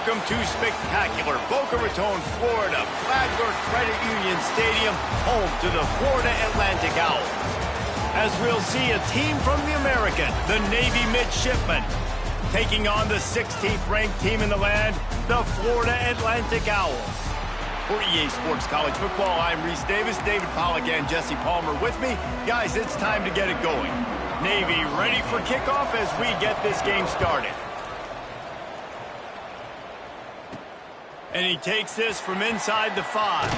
Welcome to spectacular Boca Raton, Florida, Flagler Credit Union Stadium, home to the Florida Atlantic Owls. As we'll see a team from the American, the Navy Midshipmen, taking on the 16th ranked team in the land, the Florida Atlantic Owls. For EA Sports College Football, I'm Reese Davis, David Pollack, and Jesse Palmer with me. Guys, it's time to get it going. Navy ready for kickoff as we get this game started. And he takes this from inside the 5.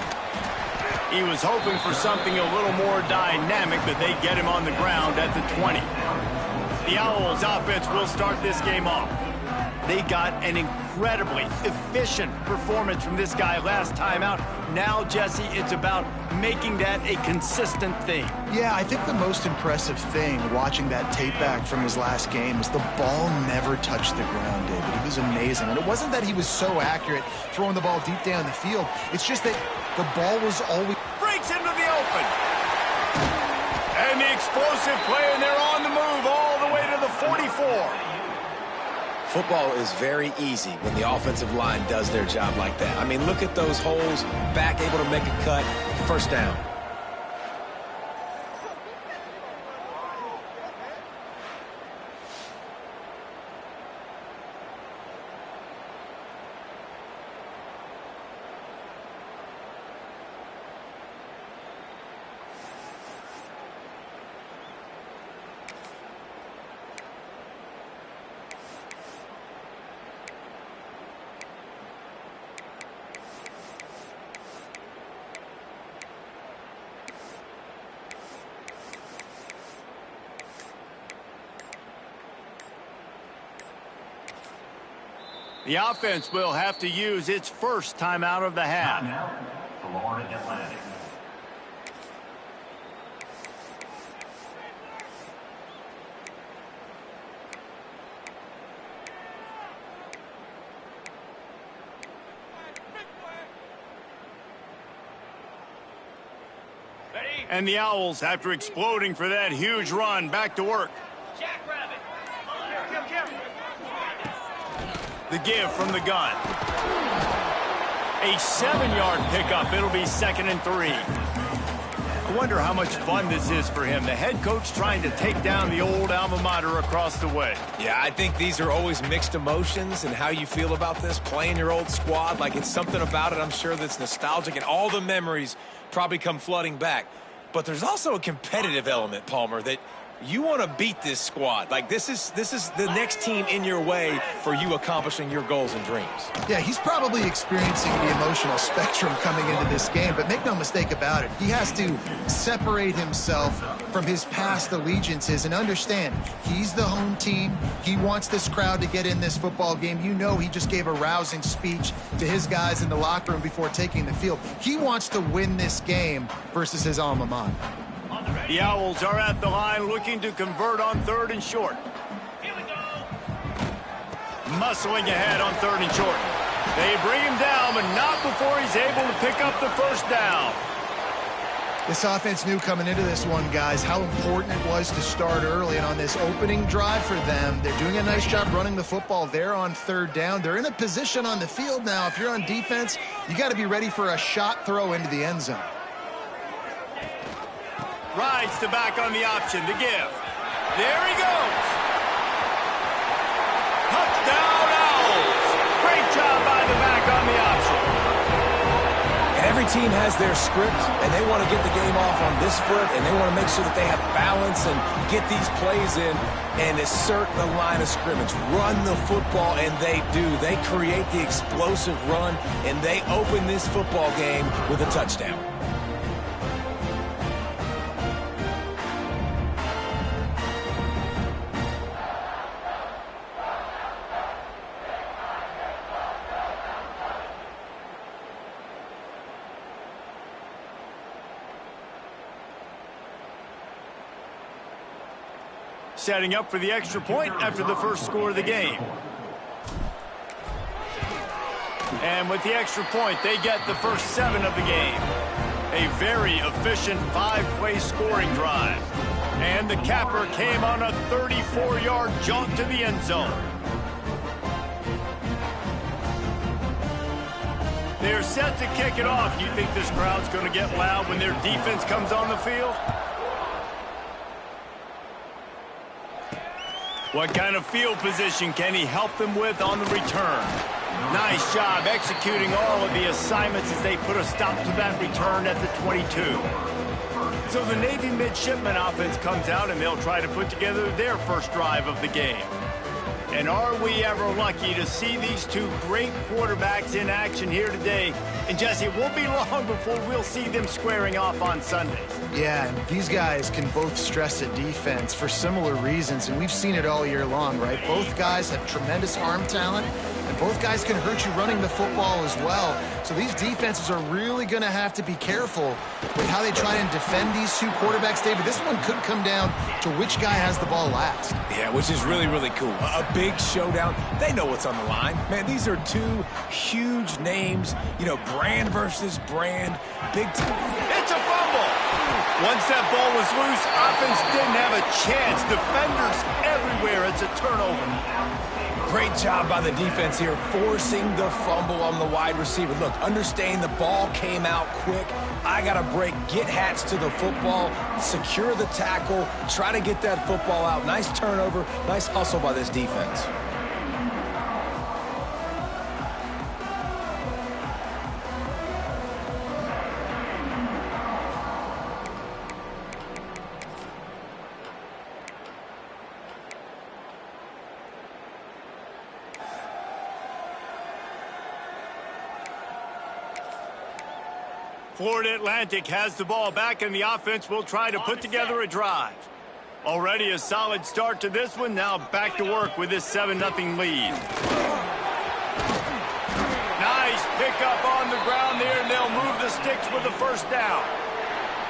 He was hoping for something a little more dynamic, but they get him on the ground at the 20. The Owls offense will start this game off. They got an incredibly efficient performance from this guy last time out. Now, Jesse, it's about making that a consistent thing. Yeah, I think the most impressive thing watching that tape back from his last game is the ball never touched the ground, David. It was amazing. And it wasn't that he was so accurate throwing the ball deep down the field. It's just that the ball was always... Breaks into the open. And the explosive play, and they're on the move all the way to the 44. Football is very easy when the offensive line does their job like that. I mean, look at those holes, back able to make a cut, first down. The offense will have to use its first timeout of the half. Florida Atlantic. And the Owls, after exploding for that huge run, back to work. The give from the gun. A 7-yard pickup. It'll be 2nd and 3. I wonder how much fun this is for him. The head coach trying to take down the old alma mater across the way. Yeah, I think these are always mixed emotions and how you feel about this, playing your old squad. Like, it's something about it, I'm sure, that's nostalgic, and all the memories probably come flooding back. But there's also a competitive element, Palmer, that you want to beat this squad. Like, this is the next team in your way for you accomplishing your goals and dreams. Yeah, he's probably experiencing the emotional spectrum coming into this game, but make no mistake about it, he has to separate himself from his past allegiances and understand he's the home team. He wants this crowd to get in this football game. You know, he just gave a rousing speech to his guys in the locker room before taking the field. He wants to win this game versus his alma mater. The Owls are at the line looking to convert on 3rd and short. Muscling ahead on 3rd and short. They bring him down, but not before he's able to pick up the first down. This offense knew coming into this one, guys, how important it was to start early. And on this opening drive for them, they're doing a nice job running the football there on 3rd down. They're in a position on the field now. If you're on defense, you got to be ready for a shot throw into the end zone. Rides to back on the option to give. There he goes. Touchdown Owls. Great job by the back on the option. And every team has their script, and they want to get the game off on this foot, and they want to make sure that they have balance and get these plays in and assert the line of scrimmage. Run the football, and they do. They create the explosive run, and they open this football game with a touchdown. Setting up for the extra point after the first score of the game. And with the extra point, they get the first 7 of the game. A very efficient 5-play scoring drive. And the capper came on a 34-yard jaunt to the end zone. They're set to kick it off. You think this crowd's going to get loud when their defense comes on the field? What kind of field position can he help them with on the return? Nice job executing all of the assignments as they put a stop to that return at the 22. So the Navy midshipman offense comes out, and they'll try to put together their first drive of the game. And are we ever lucky to see these two great quarterbacks in action here today? And Jesse, it won't be long before we'll see them squaring off on Sundays. Yeah, and these guys can both stress a defense for similar reasons, and we've seen it all year long, right? Both guys have tremendous arm talent, and both guys can hurt you running the football as well. So these defenses are really going to have to be careful with how they try and defend these two quarterbacks, David. This one could come down to which guy has the ball last. Yeah, which is really, really cool. A big showdown. They know what's on the line. Man, these are two huge names. You know, brand versus brand. Big time. It's a fumble. Once that ball was loose, offense didn't have a chance. Defenders everywhere. It's a turnover. Great job by the defense here, forcing the fumble on the wide receiver. Look, understanding the ball came out quick. I got to break, get hats to the football, secure the tackle, try to get that football out. Nice turnover, nice hustle by this defense. Florida Atlantic has the ball back, and the offense will try to put together a drive. Already a solid start to this one. Now back to work with this 7-0 lead. Nice pickup on the ground there, and they'll move the sticks with the first down.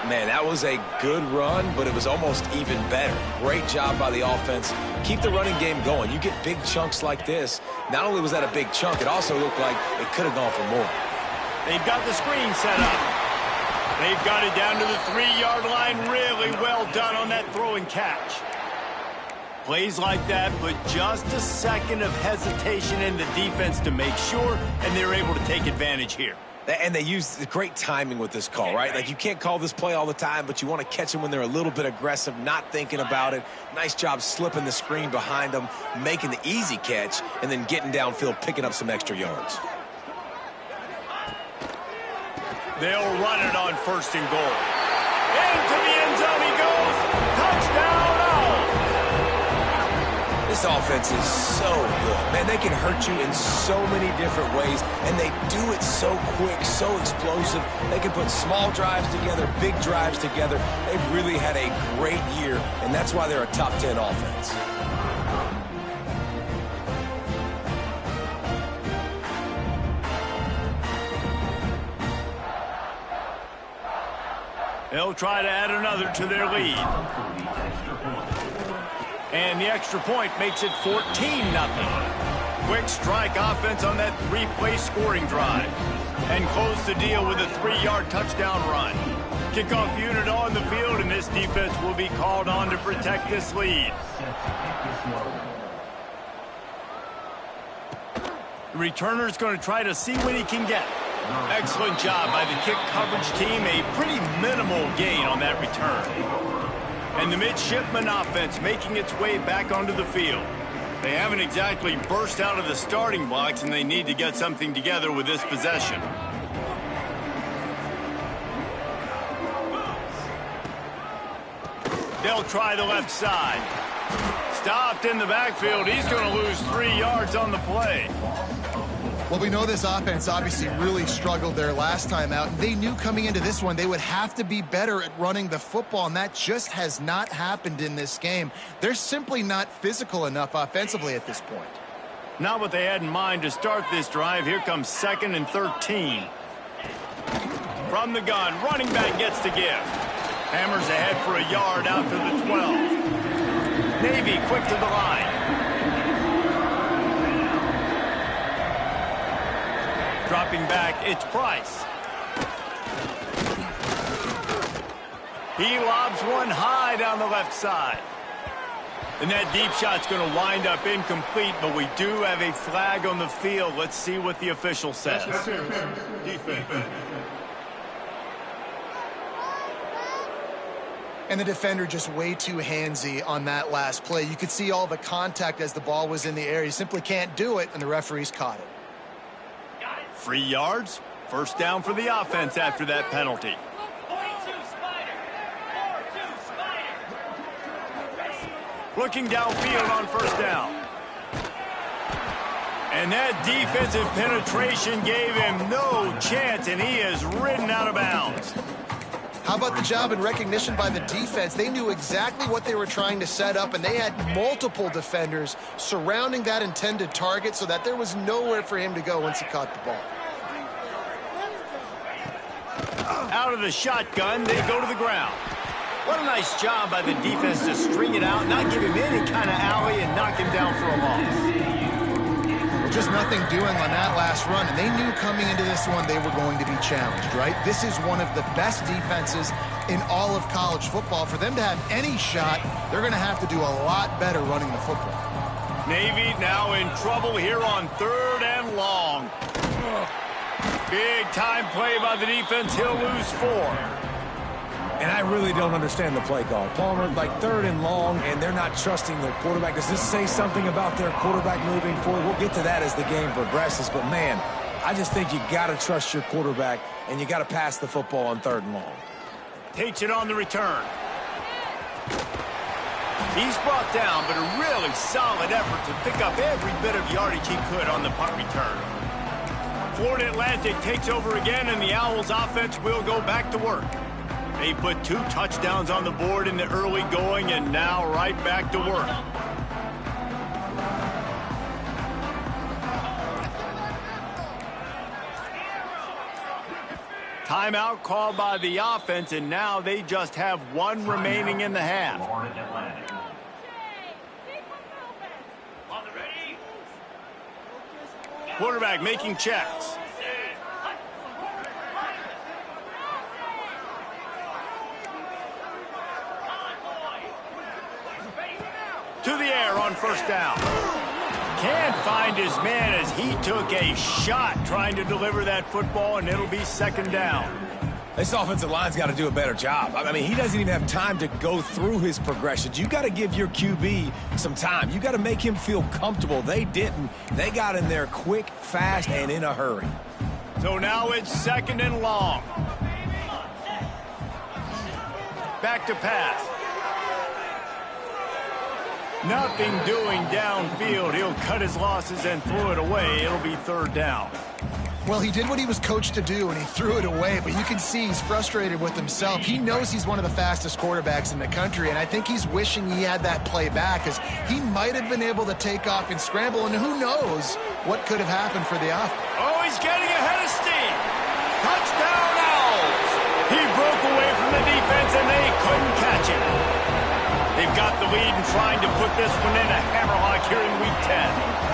Man, that was a good run, but it was almost even better. Great job by the offense. Keep the running game going. You get big chunks like this. Not only was that a big chunk, it also looked like it could have gone for more. They've got the screen set up. They've got it down to the 3-yard line. Really well done on that throw and catch. Plays like that put just a second of hesitation in the defense to make sure, and they're able to take advantage here. And they use great timing with this call, right? Like, you can't call this play all the time, but you want to catch them when they're a little bit aggressive, not thinking about it. Nice job slipping the screen behind them, making the easy catch, and then getting downfield, picking up some extra yards. They'll run it on 1st and goal. Into the end zone he goes. Touchdown, Owls. This offense is so good. Man, they can hurt you in so many different ways, and they do it so quick, so explosive. They can put small drives together, big drives together. They've really had a great year, and that's why they're a top 10 offense. They'll try to add another to their lead. And the extra point makes it 14-0. Quick strike offense on that 3-play scoring drive. And close the deal with a 3-yard touchdown run. Kickoff unit on the field, and this defense will be called on to protect this lead. The returner's going to try to see what he can get. Excellent job by the kick coverage team. A pretty minimal gain on that return. And the midshipman offense making its way back onto the field. They haven't exactly burst out of the starting blocks, and they need to get something together with this possession. They'll try the left side. Stopped in the backfield. He's going to lose 3 yards on the play. Well, we know this offense obviously really struggled their last time out. They knew coming into this one they would have to be better at running the football, and that just has not happened in this game. They're simply not physical enough offensively at this point. Not what they had in mind to start this drive. Here comes 2nd and 13. From the gun, running back gets the gift. Hammers ahead for a yard out to the 12. Navy quick to the line. Dropping back, it's Price. He lobs one high down the left side. And that deep shot's going to wind up incomplete, but we do have a flag on the field. Let's see what the official says. Defense. And the defender just way too handsy on that last play. You could see all the contact as the ball was in the air. You simply can't do it, and the referees caught it. 3 yards. First down for the offense after that penalty. Looking downfield on first down. And that defensive penetration gave him no chance, and he is ridden out of bounds. How about the job and recognition by the defense? They knew exactly what they were trying to set up, and they had multiple defenders surrounding that intended target so that there was nowhere for him to go once he caught the ball. Out of the shotgun, they go to the ground. What a nice job by the defense to string it out, not give him any kind of alley, and knock him down for a loss. Well, just nothing doing on that last run, and they knew coming into this one they were going to be challenged, right? This is one of the best defenses in all of college football. For them to have any shot, they're going to have to do a lot better running the football. Navy now in trouble here on 3rd and long. Big time play by the defense. He'll lose 4. And I really don't understand the play call. Palmer, like 3rd and long, and they're not trusting their quarterback. Does this say something about their quarterback moving forward? We'll get to that as the game progresses. But, man, I just think you got to trust your quarterback, and you got to pass the football on 3rd and long. Takes it on the return. He's brought down, but a really solid effort to pick up every bit of yardage he could on the punt return. Florida Atlantic takes over again, and the Owls offense will go back to work. They put 2 touchdowns on the board in the early going, and now right back to work. Timeout called by the offense, and now they just have 1 remaining in the half. Quarterback making checks. To the air on first down. Can't find his man as he took a shot trying to deliver that football, and it'll be 2nd down. This offensive line's got to do a better job. I mean, he doesn't even have time to go through his progressions. You got to give your QB some time. You got to make him feel comfortable. They didn't. They got in there quick, fast, and in a hurry. So now it's 2nd and long. Back to pass. Nothing doing downfield. He'll cut his losses and throw it away. It'll be 3rd down. Well, he did what he was coached to do, and he threw it away, but you can see he's frustrated with himself. He knows he's one of the fastest quarterbacks in the country, and I think he's wishing he had that play back, because he might have been able to take off and scramble, and who knows what could have happened for the offense. Oh, he's getting ahead of steam. Touchdown, Owls. He broke away from the defense, and they couldn't catch him. They've got the lead and trying to put this one in a hammerlock here in Week 10.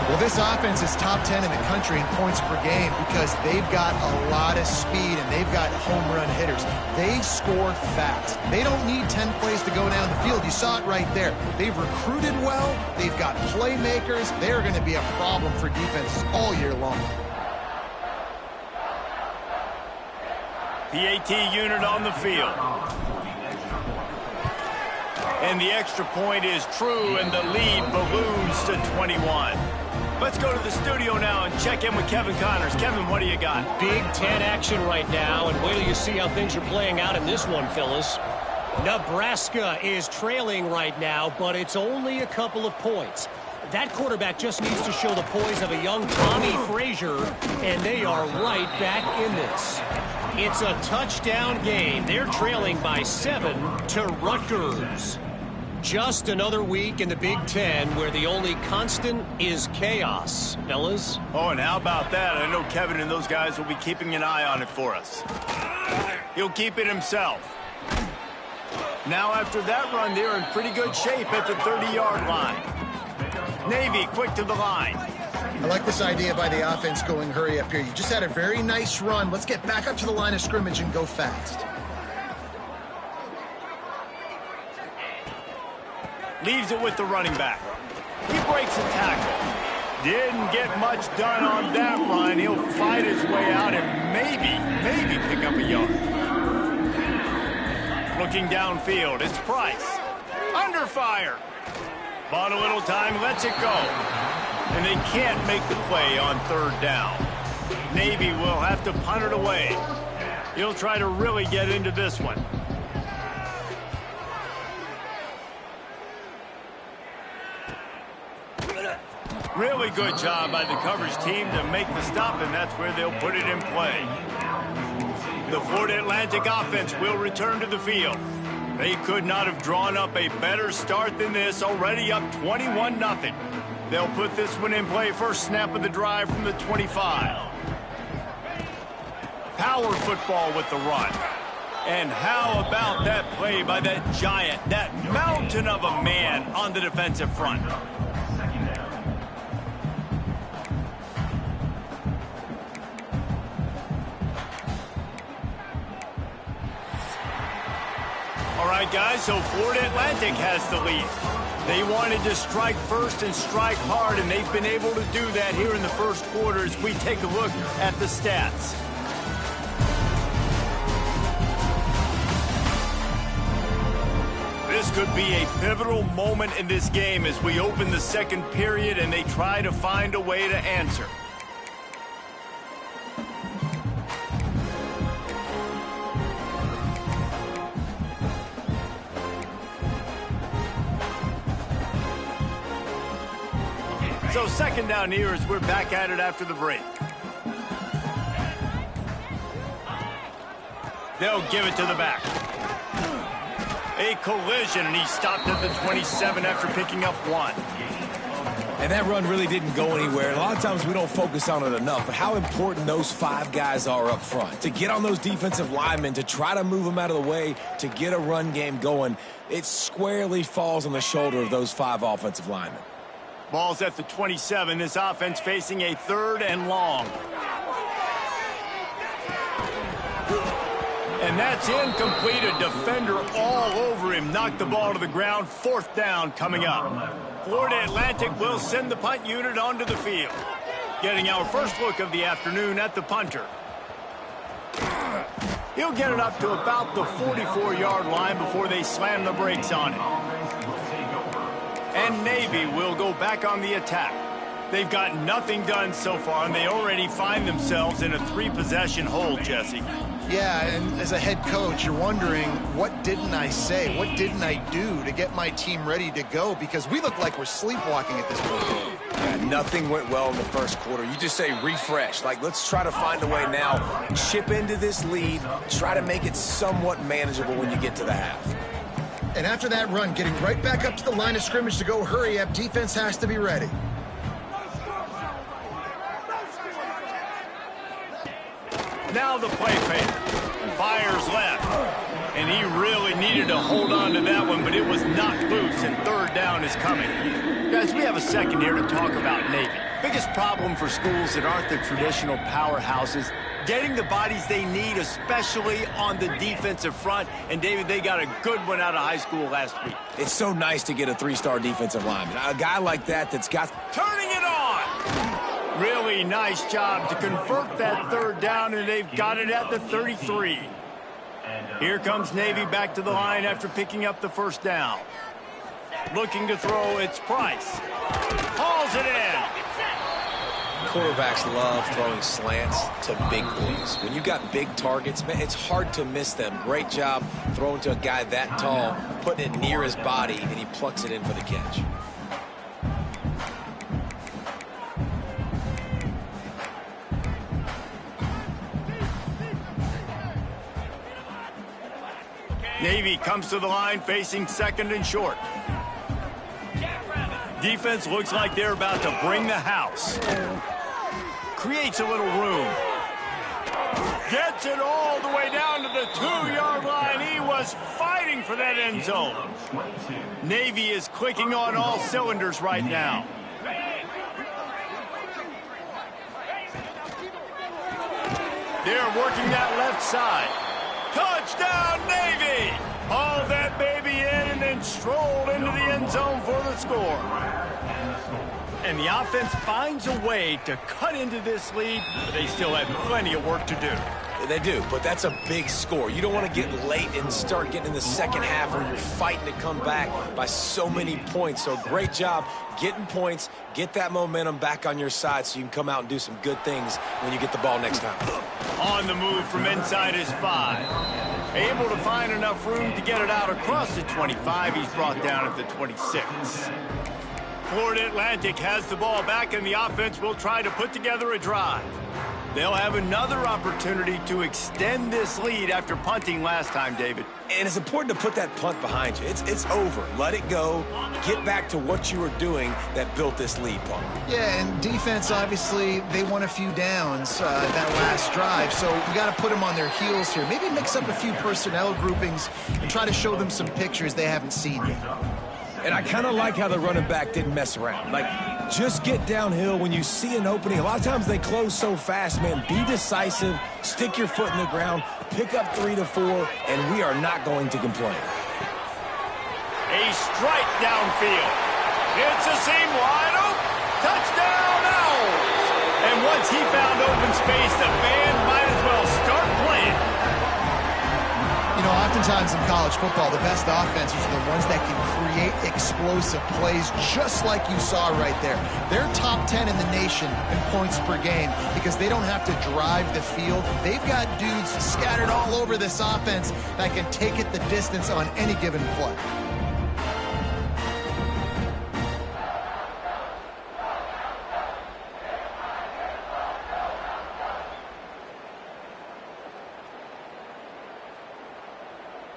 Well, this offense is top 10 in the country in points per game because they've got a lot of speed and they've got home run hitters. They score fast. They don't need 10 plays to go down the field. You saw it right there. They've recruited well. They've got playmakers. They're going to be a problem for defenses all year long. PAT unit on the field. And the extra point is true, and the lead balloons to 21. Let's go to the studio now and check in with Kevin Connors. Kevin, what do you got? Big 10 action right now, and wait till you see how things are playing out in this one, fellas. Nebraska is trailing right now, but it's only a couple of points. That quarterback just needs to show the poise of a young Tommy Frazier, and they are right back in this. It's a touchdown game. They're trailing by 7 to Rutgers. Just another week in the Big Ten where the only constant is chaos, fellas. Oh, and how about that? I know Kevin and those guys will be keeping an eye on it for us. He'll keep it himself. Now after that run, they're in pretty good shape at the 30-yard line. Navy quick to the line. I like this idea by the offense going hurry up here. You just had a very nice run. Let's get back up to the line of scrimmage and go fast. Leaves it with the running back. He breaks a tackle. Didn't get much done on that run. He'll fight his way out and maybe pick up a yard. Looking downfield, it's Price. Under fire. Bought a little time, lets it go. And they can't make the play on third down. Navy will have to punt it away. He'll try to really get into this one. Really good job by the coverage team to make the stop, and that's where they'll put it in play. The Florida Atlantic offense will return to the field. They could not have drawn up a better start than this, already up 21-0. They'll put this one in play first snap of the drive from the 25. Power football with the run. And how about that play by that giant, that mountain of a man on the defensive front? All right, guys, so Florida Atlantic has the lead. They wanted to strike first and strike hard, and they've been able to do that here in the first quarter as we take a look at the stats. This could be a pivotal moment in this game as we open the second period and they try to find a way to answer. So second down here as we're back at it after the break. They'll give it to the back. A collision, and he stopped at the 27 after picking up one. And that run really didn't go anywhere. A lot of times we don't focus on it enough, but how important those 5 guys are up front. To get on those defensive linemen, to try to move them out of the way, to get a run game going, it squarely falls on the shoulder of those 5 offensive linemen. Ball's at the 27. This offense facing a 3rd and long. And that's incomplete. A defender all over him. Knocked the ball to the ground. 4th down coming up. Florida Atlantic will send the punt unit onto the field. Getting our first look of the afternoon at the punter. He'll get it up to about the 44-yard line before they slam the brakes on it. And Navy will go back on the attack. They've got nothing done so far, and they already find themselves in a 3-possession hole, Jesse. Yeah, and as a head coach, you're wondering, what didn't I say? What didn't I do to get my team ready to go? Because we look like we're sleepwalking at this point. Yeah, nothing went well in the first quarter. You just say refresh. Like, let's try to find a way now. Chip into this lead. Try to make it somewhat manageable when you get to the half. And after that run, getting right back up to the line of scrimmage to go hurry up, defense has to be ready. Now the play fake. Fires left. And he really needed to hold on to that one, but it was knocked loose, and 3rd down is coming. Guys, we have a second here to talk about Navy. Biggest problem for schools that aren't the traditional powerhouses, getting the bodies they need, especially on the defensive front. And, David, they got a good one out of high school last week. It's so nice to get a 3-star defensive lineman. A guy like that's got... Turning it on! Really nice job to convert that 3rd down, and they've got it at the 33. Here comes Navy back to the line after picking up the 1st down. Looking to throw, it's Price. Hauls it in. Quarterbacks love throwing slants to big boys. When you got big targets, man, it's hard to miss them. Great job throwing to a guy that tall, putting it near his body, and he plucks it in for the catch. Navy comes to the line facing 2nd and short. Defense looks like they're about to bring the house. Creates a little room. Gets it all the way down to the 2-yard line. He was fighting for that end zone. Navy is clicking on all cylinders right now. They're working that left side. Touchdown, Navy! Hauled that baby in and then strolled into the end zone And the offense finds a way to cut into this lead, but they still have plenty of work to do. They do, but that's a big score. You don't want to get late and start getting in the second half where you're fighting to come back by so many points. So great job getting points, get that momentum back on your side so you can come out and do some good things when you get the ball next time. On the move from inside his 5. Able to find enough room to get it out across the 25. He's brought down at the 26. Florida Atlantic has the ball back, and the offense will try to put together a drive. They'll have another opportunity to extend this lead after punting last time, David. And it's important to put that punt behind you. It's over. Let it go. Get back to what you were doing that built this lead, Paul. Yeah, and defense, obviously, they won a few downs that last drive, so you got to put them on their heels here. Maybe mix up a few personnel groupings and try to show them some pictures they haven't seen yet. And I kind of like how the running back didn't mess around. Like, just get downhill when you see an opening. A lot of times they close so fast, man. Be decisive, stick your foot in the ground, pick up 3 to 4, and we are not going to complain. A strike downfield. It's a seam wide open. Touchdown, Owls! And once he found open space, the band might as well start playing. You know, oftentimes in college football, the best offenses are the ones that can create explosive plays just like you saw right there. They're top 10 in the nation in points per game because they don't have to drive the field. They've got dudes scattered all over this offense that can take it the distance on any given play.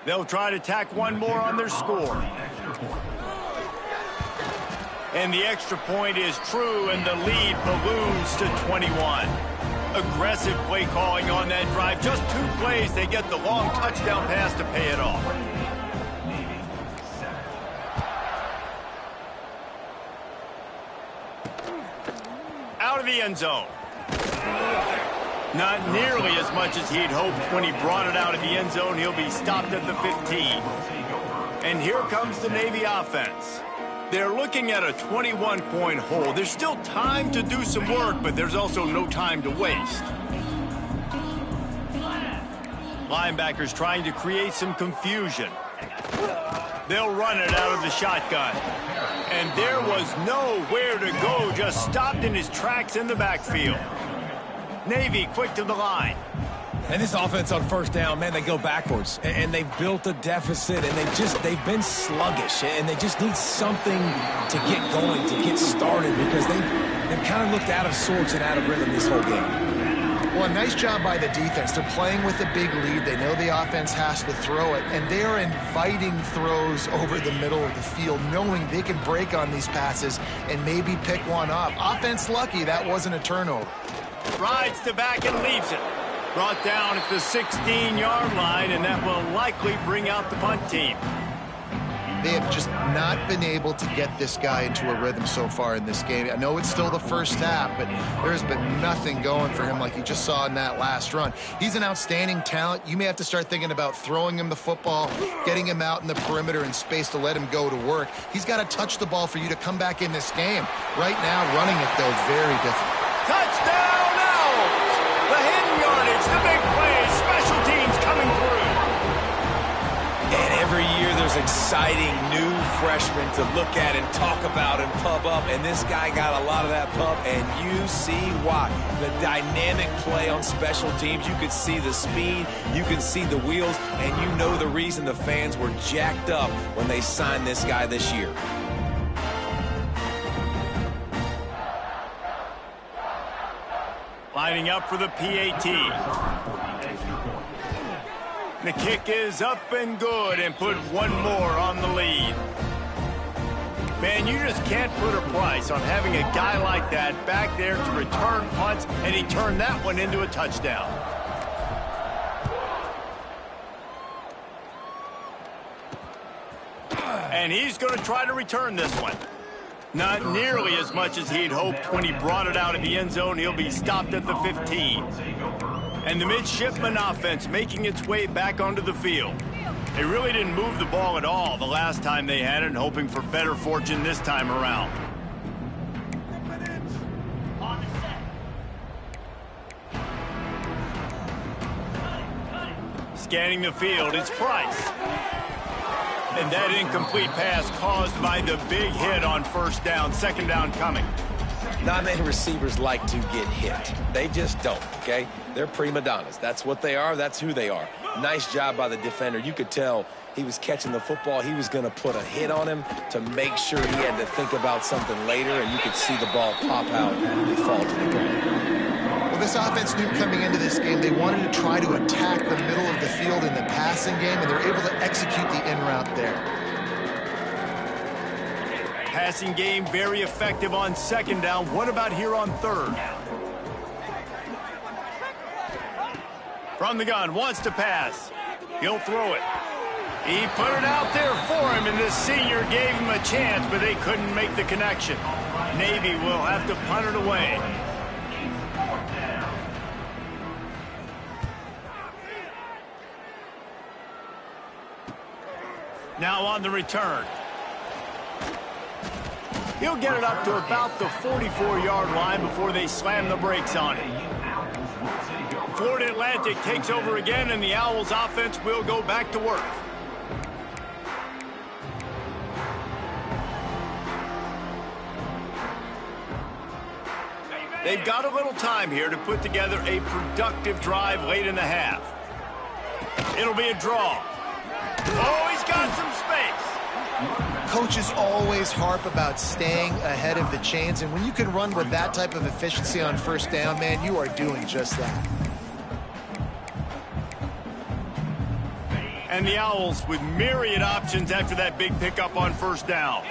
They'll try to tack one more on their score. And the extra point is true, and the lead balloons to 21. Aggressive play calling on that drive. Just 2 plays, they get the long touchdown pass to pay it off. Out of the end zone. Not nearly as much as he'd hoped when he brought it out of the end zone. He'll be stopped at the 15. And here comes the Navy offense. They're looking at a 21-point hole. There's still time to do some work, but there's also no time to waste. Linebackers trying to create some confusion. They'll run it out of the shotgun. And there was nowhere to go, just stopped in his tracks in the backfield. Navy quick to the line. And this offense on first down, man, they go backwards. And they've built a deficit, and they've been sluggish. And they just need something to get going, to get started, because they've kind of looked out of sorts and out of rhythm this whole game. Well, a nice job by the defense. They're playing with a big lead. They know the offense has to throw it, and they are inviting throws over the middle of the field, knowing they can break on these passes and maybe pick one up. Offense lucky that wasn't a turnover. Rides to back and leaves it. Brought down at the 16-yard line, and that will likely bring out the punt team. They have just not been able to get this guy into a rhythm so far in this game. I know it's still the first half, but there's been nothing going for him like you just saw in that last run. He's an outstanding talent. You may have to start thinking about throwing him the football, getting him out in the perimeter in space to let him go to work. He's got to touch the ball for you to come back in this game. Right now, running it, though, very difficult. Touchdown, Owls! The hidden yardage, the big plays, special teams coming through. And every year there's exciting new freshmen to look at and talk about and pump up. And this guy got a lot of that pump, and you see why. The dynamic play on special teams. You could see the speed, you can see the wheels, and you know the reason the fans were jacked up when they signed this guy this year. Lining up for the PAT. The kick is up and good, and put one more on the lead. Man, you just can't put a price on having a guy like that back there to return punts, and he turned that one into a touchdown. And he's going to try to return this one. Not nearly as much as he'd hoped when he brought it out of the end zone. He'll be stopped at the 15. And the midshipman offense making its way back onto the field. They really didn't move the ball at all the last time they had it, and hoping for better fortune this time around. Scanning the field, it's Price. And that incomplete pass caused by the big hit on first down, second down coming. Not many receivers like to get hit. They just don't, okay? They're prima donnas. That's what they are. That's who they are. Nice job by the defender. You could tell he was catching the football. He was going to put a hit on him to make sure he had to think about something later, and you could see the ball pop out and fall to the ground. Well, this offense knew coming into this game they wanted to try to attack the middle of the field in the passing game, and they're able to execute the in route there. Passing game very effective on second down. What about here on third? From the gun, wants to pass. He'll throw it. He put it out there for him, and this senior gave him a chance, but they couldn't make the connection. Navy will have to punt it away. Now on the return. He'll get it up to about the 44-yard line before they slam the brakes on it. Florida Atlantic takes over again, and the Owls offense will go back to work. They've got a little time here to put together a productive drive late in the half. It'll be a draw. Oh, he's got some space. Coaches always harp about staying ahead of the chains, and when you can run with that type of efficiency on first down, man, you are doing just that. And the Owls with myriad options after that big pickup on first down.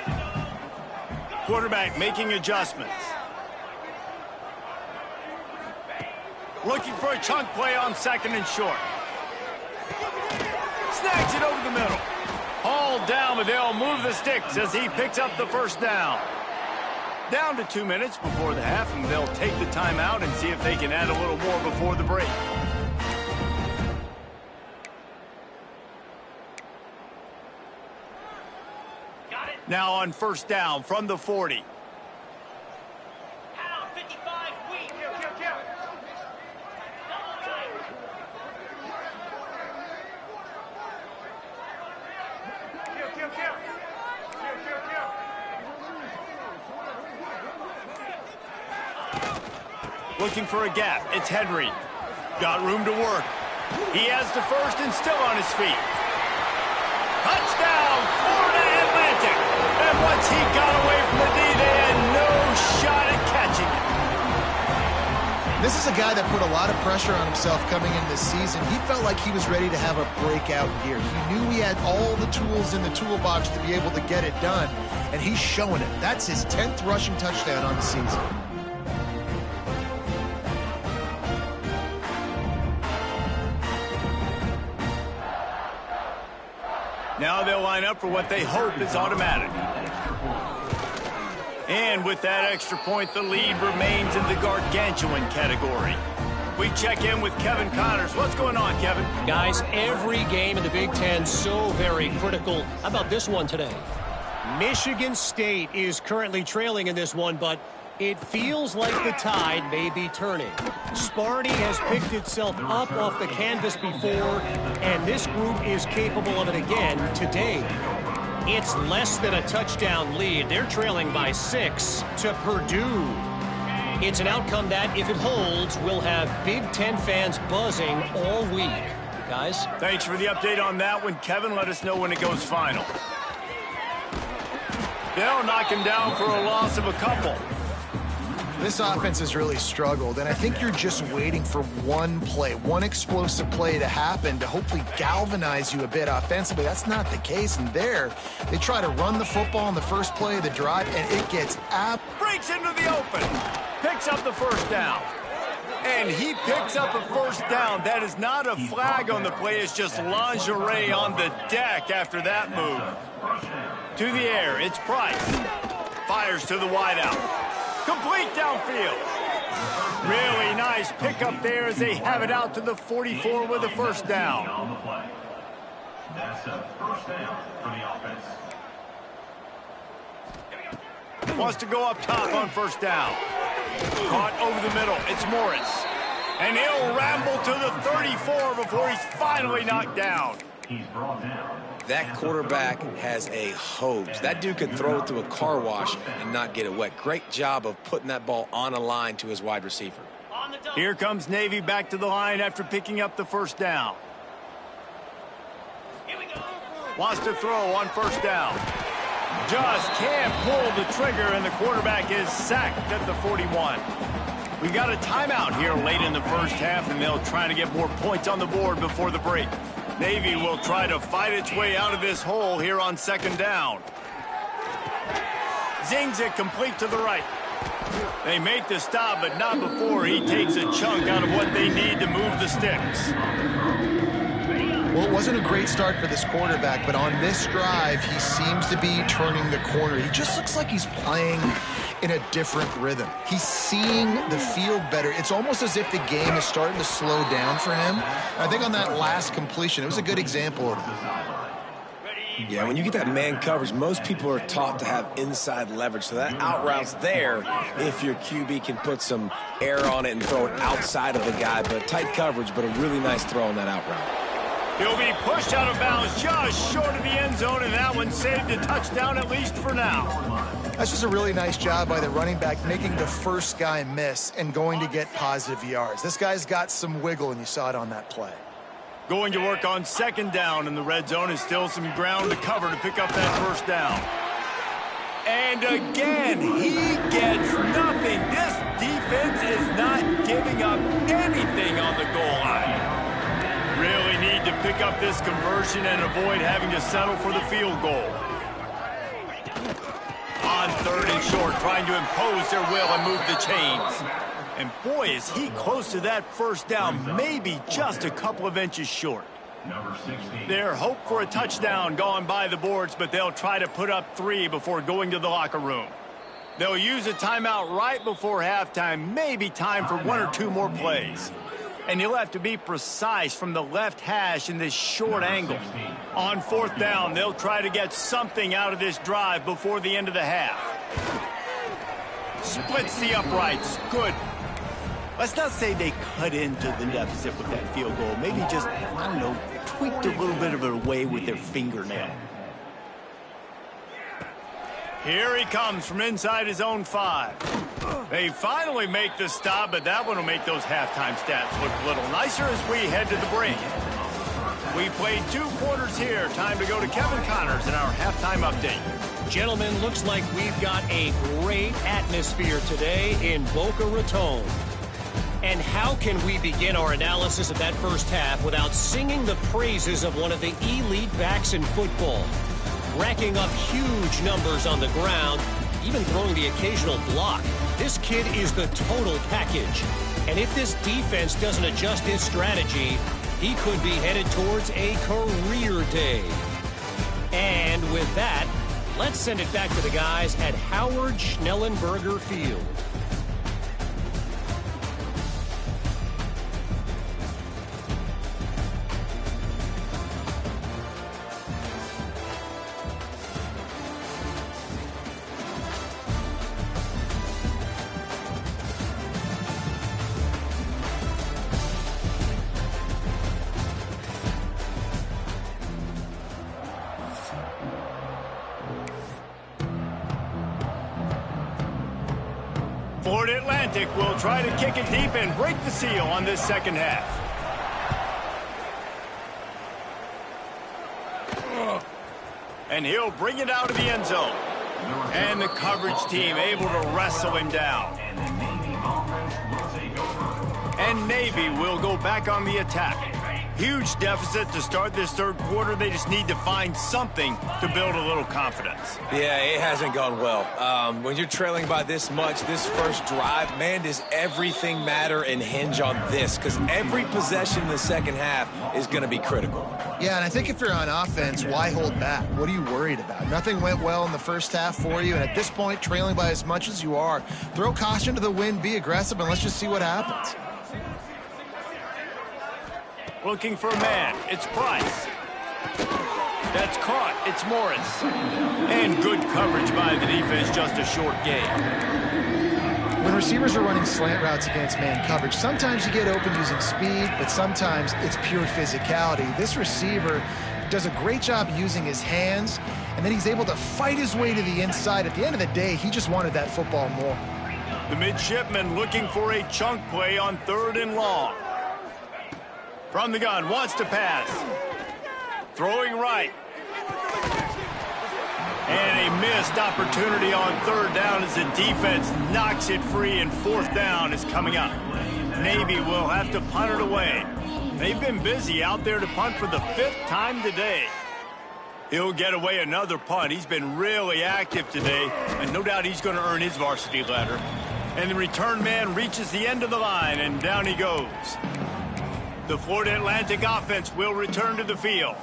Quarterback making adjustments. Looking for a chunk play on second and short. Snags it over the middle. Hauled down, but they'll move the sticks as he picks up the first down. Down to 2 minutes before the half, and they'll take the timeout and see if they can add a little more before the break. Now on first down from the 40. Looking for a gap. It's Henry. Got room to work. He has the first and still on his feet. Touchdown, Florida Atlantic. And once he got away from the D, they had no shot at catching it. This is a guy that put a lot of pressure on himself coming into this season. He felt like he was ready to have a breakout year. He knew he had all the tools in the toolbox to be able to get it done, and he's showing it. That's his 10th rushing touchdown on the season. Now they'll line up for what they hope is automatic. And with that extra point, the lead remains in the gargantuan category. We check in with Kevin Connors. What's going on, Kevin? Guys, every game in the Big Ten so very critical. How about this one today? Michigan State is currently trailing in this one, but it feels like the tide may be turning. Sparty has picked itself up off the canvas before, and this group is capable of it again today. It's less than a touchdown lead. They're trailing by 6 to Purdue. It's an outcome that, if it holds, will have Big Ten fans buzzing all week. Guys? Thanks for the update on that one, Kevin. Let us know when it goes final. They'll knock him down for a loss of a couple. This offense has really struggled, and I think you're just waiting for one play, one explosive play to happen to hopefully galvanize you a bit offensively. That's not the case, and there, they try to run the football on the first play of the drive, and it gets breaks into the open, picks up the first down. And he picks up a first down. That is not a flag on the play. It's just lingerie on the deck after that move. To the air, it's Price. Fires to the wideout. Complete downfield. Really nice pickup there as they have it out to the 44 with a first down. That's a first down for the offense. Wants to go up top on first down. Caught over the middle. It's Morris. And he'll ramble to the 34 before he's finally knocked down. He's brought down. That quarterback has a hose. That dude could throw it through a car wash and not get it wet. Great job of putting that ball on a line to his wide receiver. Here comes Navy back to the line after picking up the first down. Wants to throw on first down. Just can't pull the trigger, and the quarterback is sacked at the 41. We got a timeout here late in the first half, and they'll try to get more points on the board before the break. Navy will try to fight its way out of this hole here on second down. Zings it complete to the right. They make the stop, but not before he takes a chunk out of what they need to move the sticks. Well, it wasn't a great start for this quarterback, but on this drive, he seems to be turning the corner. He just looks like he's playing in a different rhythm. He's seeing the field better. It's almost as if the game is starting to slow down for him. I think on that last completion, it was a good example of that. Yeah, when you get that man coverage, most people are taught to have inside leverage. So that out route's there if your QB can put some air on it and throw it outside of the guy. But tight coverage, but a really nice throw on that out route. He'll be pushed out of bounds just short of the end zone, and that one saved a touchdown at least for now. That's just a really nice job by the running back, making the first guy miss and going to get positive yards. This guy's got some wiggle, and you saw it on that play. Going to work on second down in the red zone, and still some ground to cover to pick up that first down. And again, he gets nothing. This defense is not giving up anything on the goal line. Really need to pick up this conversion and avoid having to settle for the field goal. On third and short, trying to impose their will and move the chains. And boy, is he close to that first down, maybe just a couple of inches short. Number 16. Their hope for a touchdown gone by the boards, but they'll try to put up 3 before going to the locker room. They'll use a timeout right before halftime, maybe time for 1 or 2 more plays. And you'll have to be precise from the left hash in this short angle. On fourth down, they'll try to get something out of this drive before the end of the half. Splits the uprights. Good. Let's not say they cut into the deficit with that field goal. Maybe just, I don't know, tweaked a little bit of it away with their fingernail. Here he comes from inside his own 5. They finally make the stop, but that one will make those halftime stats look a little nicer as we head to the break. We played 2 quarters here. Time to go to Kevin Connors in our halftime update. Gentlemen, looks like we've got a great atmosphere today in Boca Raton. And how can we begin our analysis of that first half without singing the praises of one of the elite backs in football? Racking up huge numbers on the ground, even throwing the occasional block. This kid is the total package. And if this defense doesn't adjust his strategy, he could be headed towards a career day. And with that, let's send it back to the guys at Howard Schnellenberger Field. Florida Atlantic will try to kick it deep and break the seal on this second half. And he'll bring it out of the end zone. And the coverage team able to wrestle him down. And Navy will go back on the attack. Huge deficit to start this third quarter. They just need to find something to build a little confidence. Yeah, it hasn't gone well. When you're trailing by this much, this first drive, man, does everything matter and hinge on this? Because every possession in the second half is going to be critical. Yeah, and I think if you're on offense, why hold back? What are you worried about? Nothing went well in the first half for you, and at this point, trailing by as much as you are, throw caution to the wind, be aggressive, and let's just see what happens. Looking for a man. It's Price. That's caught. It's Morris. And good coverage by the defense, just a short gain. When receivers are running slant routes against man coverage, sometimes you get open using speed, but sometimes it's pure physicality. This receiver does a great job using his hands, and then he's able to fight his way to the inside. At the end of the day, he just wanted that football more. The midshipman looking for a chunk play on 3rd and long. From the gun, wants to pass. Throwing right. And a missed opportunity on 3rd down as the defense knocks it free, and 4th down is coming up. Navy will have to punt it away. They've been busy out there to punt for the 5th time today. He'll get away another punt. He's been really active today, and no doubt he's going to earn his varsity letter. And the return man reaches the end of the line, and down he goes. The Florida Atlantic offense will return to the field.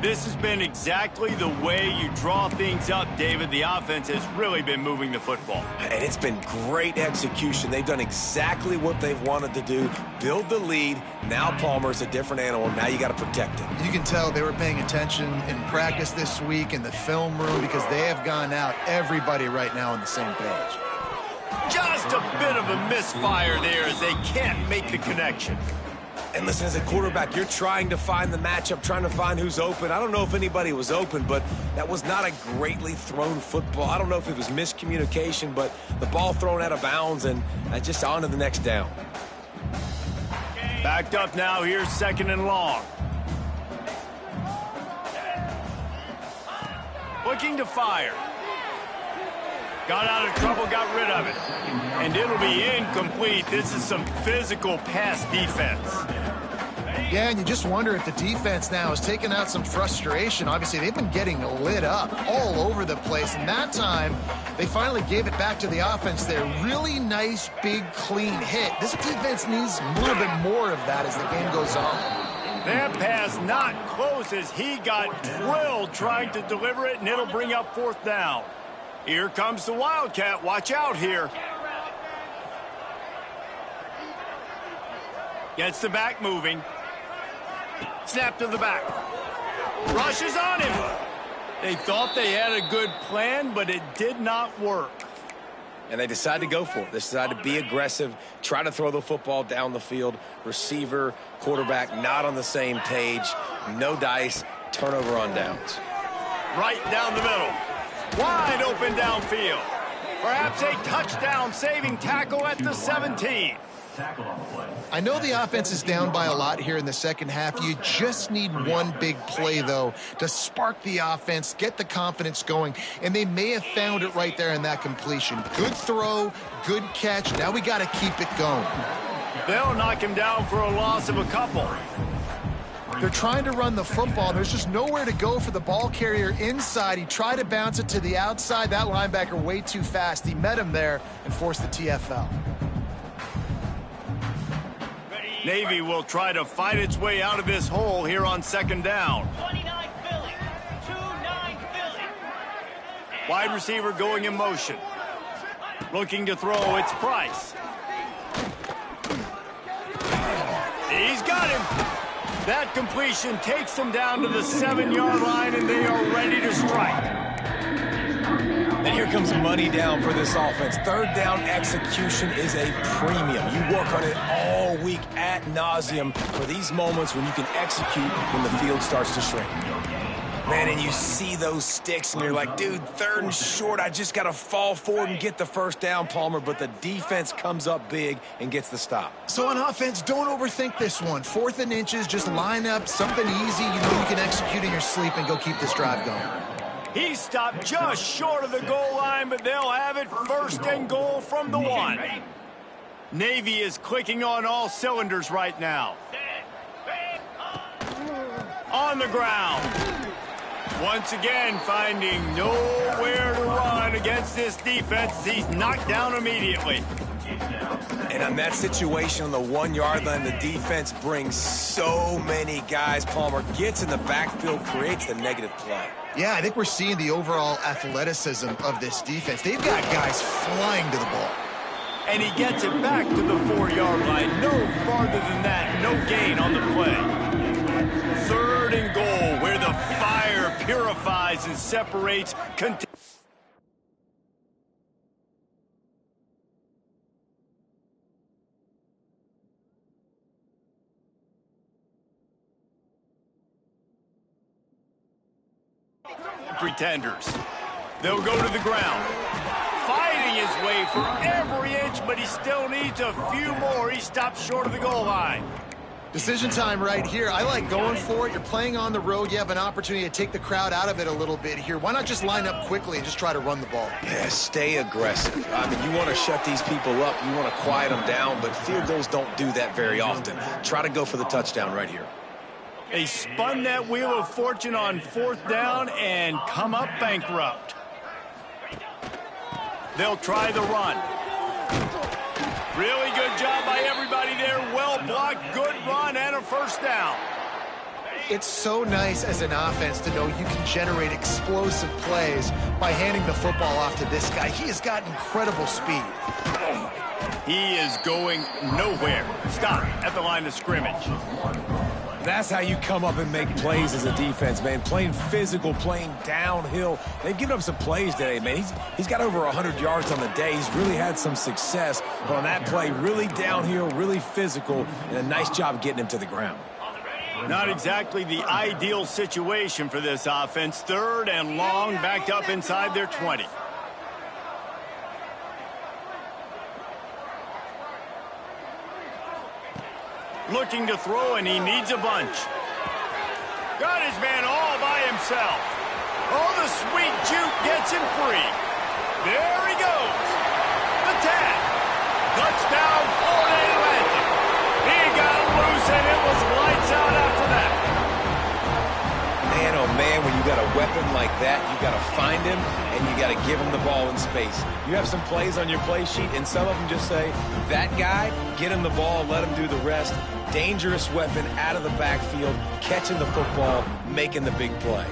This has been exactly the way you draw things up, David. The offense has really been moving the football. And it's been great execution. They've done exactly what they've wanted to do. Build the lead. Now Palmer's a different animal. Now you got to protect him. You can tell they were paying attention in practice this week in the film room, because they have gone out, everybody right now on the same page. Just a bit of a misfire there as they can't make the connection. And listen, as a quarterback, you're trying to find the matchup, trying to find who's open. I don't know if anybody was open, but that was not a greatly thrown football. I don't know if it was miscommunication, but the ball thrown out of bounds and just on to the next down. Backed up now. Here's 2nd and long. Looking to fire. Got out of trouble, got rid of it. And it'll be incomplete. This is some physical pass defense. Yeah, and you just wonder if the defense now has taken out some frustration. Obviously, they've been getting lit up all over the place. And that time, they finally gave it back to the offense there. Really nice, big, clean hit. This defense needs a little bit more of that as the game goes on. That pass not close as he got drilled trying to deliver it, and it'll bring up 4th down. Here comes the Wildcat. Watch out here. Gets the back moving. Snap to the back. Rushes on him. They thought they had a good plan, but it did not work. And they decided to go for it. They decided to be aggressive, try to throw the football down the field. Receiver, quarterback, not on the same page. No dice. Turnover on downs. Right down the middle. Wide open downfield. Perhaps a touchdown-saving tackle at the 17. I know the offense is down by a lot here in the second half. You just need one big play, though, to spark the offense, get the confidence going, and they may have found it right there in that completion. Good throw, good catch. Now we got to keep it going. They'll knock him down for a loss of a couple. They're trying to run the football. There's just nowhere to go for the ball carrier inside. He tried to bounce it to the outside. That linebacker way too fast. He met him there and forced the TFL. Navy will try to fight its way out of this hole here on 2nd down. 29 Philly. 2-9 Philly. Wide receiver going in motion. Looking to throw, it's Price. He's got him. That completion takes them down to the 7-yard line, and they are ready to strike. And here comes money down for this offense. 3rd down execution is a premium. You work on it all week ad nauseum for these moments when you can execute when the field starts to shrink. Man, and you see those sticks, and you're like, dude, 3rd and short, I just got to fall forward and get the 1st down, Palmer, but the defense comes up big and gets the stop. So on offense, don't overthink this one. 4th and inches, just line up something easy you know you can execute in your sleep and go keep this drive going. He stopped just short of the goal line, but they'll have it 1st and goal from the 1. Navy is clicking on all cylinders right now. On the ground. Once again, finding nowhere to run against this defense. He's knocked down immediately. And on that situation on the 1-yard line, the defense brings so many guys. Palmer gets in the backfield, creates the negative play. Yeah, I think we're seeing the overall athleticism of this defense. They've got guys flying to the ball. And he gets it back to the 4-yard line. No farther than that. No gain on the play. 3rd and goal, where the fire purifies and separates. pretenders. They'll go to the ground. Fighting his way for every inch, but he still needs a few more. He stops short of the goal line. Decision time right here. I like going for it. You're playing on the road. You have an opportunity to take the crowd out of it a little bit here. Why not just line up quickly and just try to run the ball? Yeah, stay aggressive. I mean, you want to shut these people up. You want to quiet them down, but field goals don't do that very often. Try to go for the touchdown right here. They spun that wheel of fortune on 4th down and come up bankrupt. They'll try the run. Really good job by everybody there. Well blocked, good run, and a first down. It's so nice as an offense to know you can generate explosive plays by handing the football off to this guy. He has got incredible speed. He is going nowhere. Stop at the line of scrimmage. That's how you come up and make plays as a defense, man. Playing physical, playing downhill. They've given up some plays today, man. He's got over 100 yards on the day. He's really had some success. But on that play, really downhill, really physical, and a nice job getting him to the ground. Not exactly the ideal situation for this offense. 3rd and long, backed up inside their 20. Looking to throw, and he needs a bunch. Got his man all by himself. Oh, the sweet juke gets him free. There he goes. The tag. Touchdown, Florida Atlantic. He got loose, and it was lights out after that. Man, oh man, when you got a weapon like that, you got to find him, and you got to give him the ball in space. You have some plays on your play sheet, and some of them just say, that guy, get him the ball, let him do the rest. Dangerous weapon out of the backfield, catching the football, making the big play.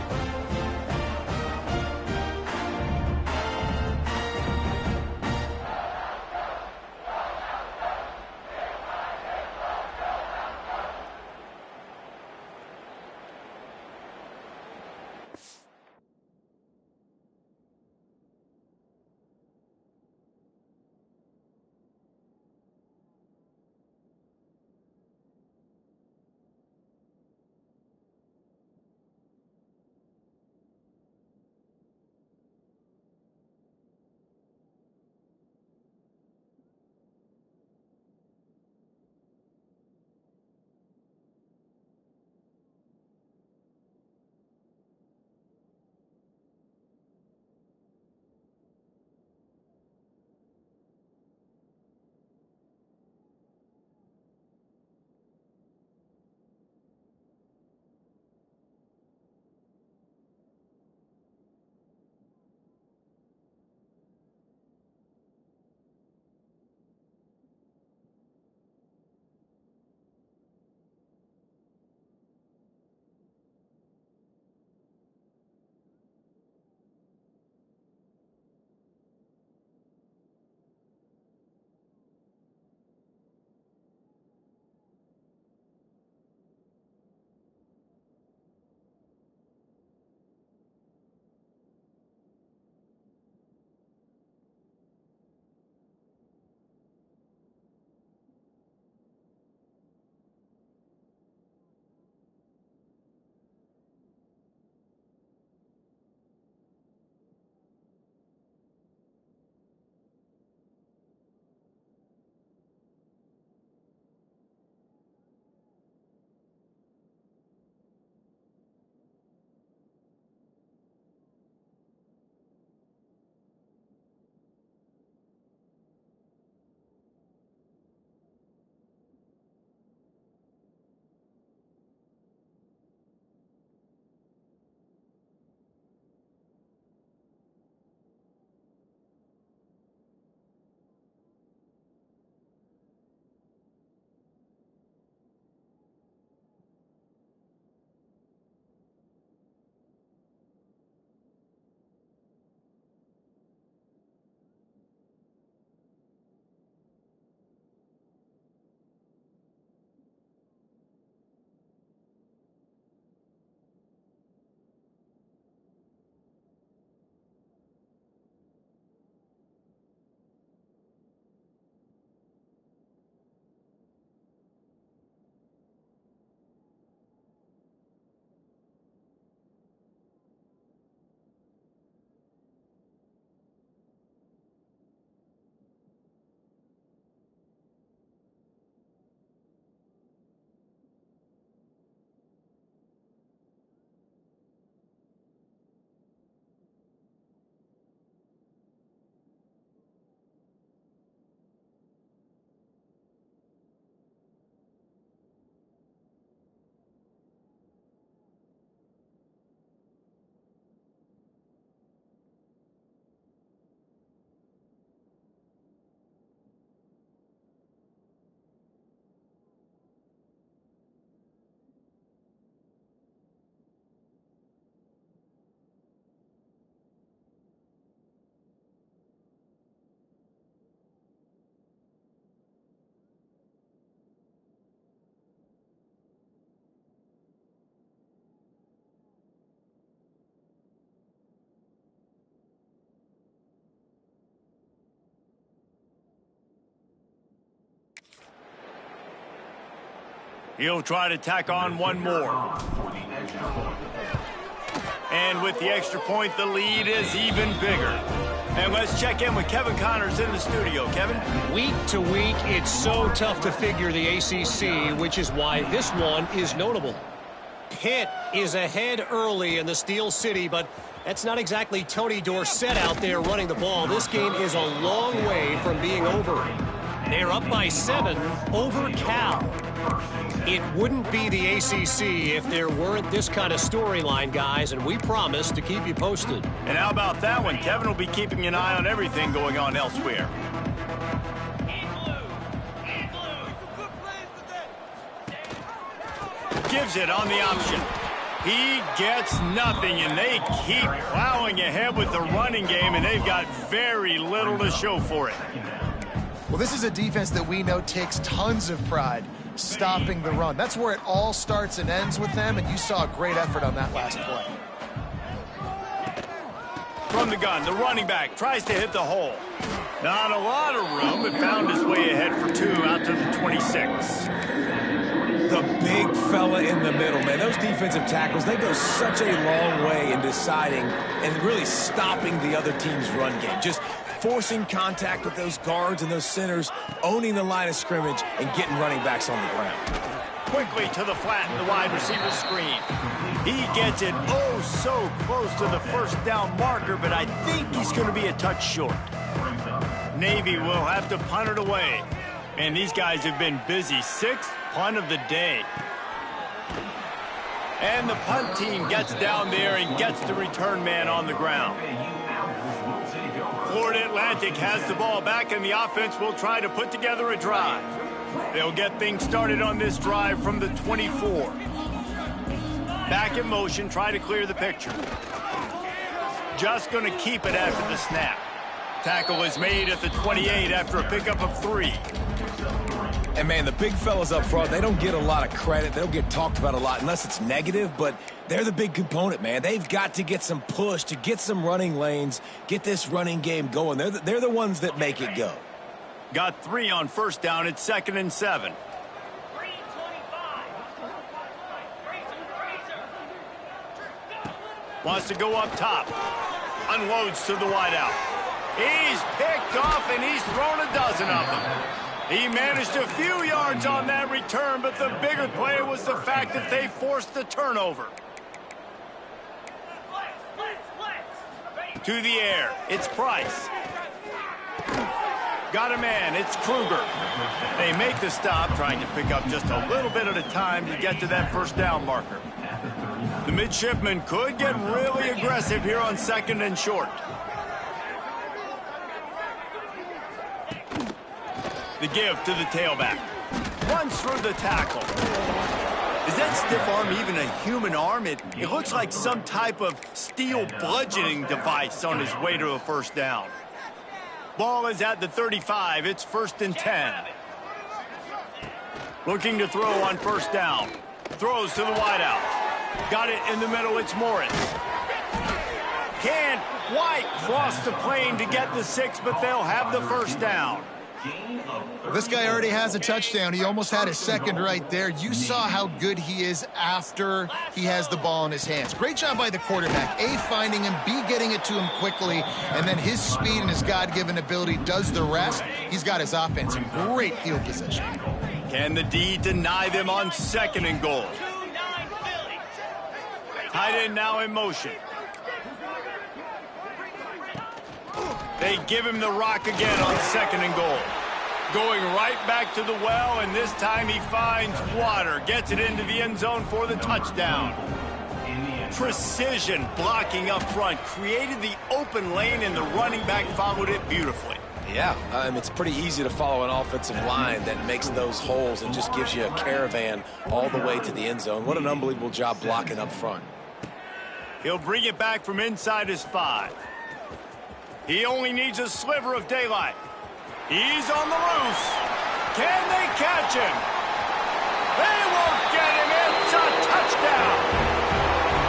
He'll try to tack on one more. And with the extra point, the lead is even bigger. And let's check in with Kevin Connors in the studio. Kevin? Week to week, it's so tough to figure the ACC, which is why this one is notable. Pitt is ahead early in the Steel City, but that's not exactly Tony Dorsett out there running the ball. This game is a long way from being over. They're up by 7 over Cal. It wouldn't be the ACC if there weren't this kind of storyline, guys, and we promise to keep you posted. And how about that one? Kevin will be keeping an eye on everything going on elsewhere. Gives it on the option. He gets nothing, and they keep plowing ahead with the running game, and they've got very little to show for it. Well, this is a defense that we know takes tons of pride stopping the run. That's where it all starts and ends with them, and you saw a great effort on that last play. From the gun, the running back tries to hit the hole. Not a lot of room, but found his way ahead for 2 out to the 26. The big fella in the middle, man. Those defensive tackles, they go such a long way in deciding and really stopping the other team's run game. Just forcing contact with those guards and those centers, owning the line of scrimmage, and getting running backs on the ground. Quickly to the flat in the wide receiver screen. He gets it oh so close to the first down marker, but I think he's going to be a touch short. Navy will have to punt it away. And these guys have been busy. 6th punt of the day. And the punt team gets down there and gets the return man on the ground. Florida Atlantic has the ball back, and the offense will try to put together a drive. They'll get things started on this drive from the 24. Back in motion, try to clear the picture. Just going to keep it after the snap. Tackle is made at the 28 after a pickup of 3. And, man, the big fellas up front, they don't get a lot of credit. They don't get talked about a lot unless it's negative, but they're the big component, man. They've got to get some push to get some running lanes, get this running game going. They're the ones that make it go. Got 3 on first down. It's 2nd and 7. Wants to go up top. Unloads to the wideout. He's picked off, and he's thrown a dozen of them. He managed a few yards on that return, but the bigger play was the fact that they forced the turnover. To the air, it's Price. Got a man, it's Kruger. They make the stop, trying to pick up just a little bit at a time to get to that first down marker. The midshipmen could get really aggressive here on 2nd and short. The give to the tailback. Runs through the tackle. Is that stiff arm even a human arm? It looks like some type of steel bludgeoning device on his way to a first down. Ball is at the 35. It's 1st and 10. Looking to throw on first down. Throws to the wideout. Got it in the middle. It's Morris. Can't quite cross the plane to get the 6, but they'll have the first down. Well, this guy already has a touchdown. He almost had his 2nd right there. You saw how good he is after he has the ball in his hands. Great job by the quarterback. A, finding him, B, getting it to him quickly, and then his speed and his God-given ability does the rest. He's got his offense in great field position. Can the D deny them on 2nd and goal? Tight end now in motion. They give him the rock again on 2nd and goal. Going right back to the well, and this time he finds water. Gets it into the end zone for the touchdown. Precision blocking up front. Created the open lane, and the running back followed it beautifully. Yeah, it's pretty easy to follow an offensive line that makes those holes and just gives you a caravan all the way to the end zone. What an unbelievable job blocking up front. He'll bring it back from inside his 5. He only needs a sliver of daylight. He's on the loose. Can they catch him? They won't get him. It's a touchdown.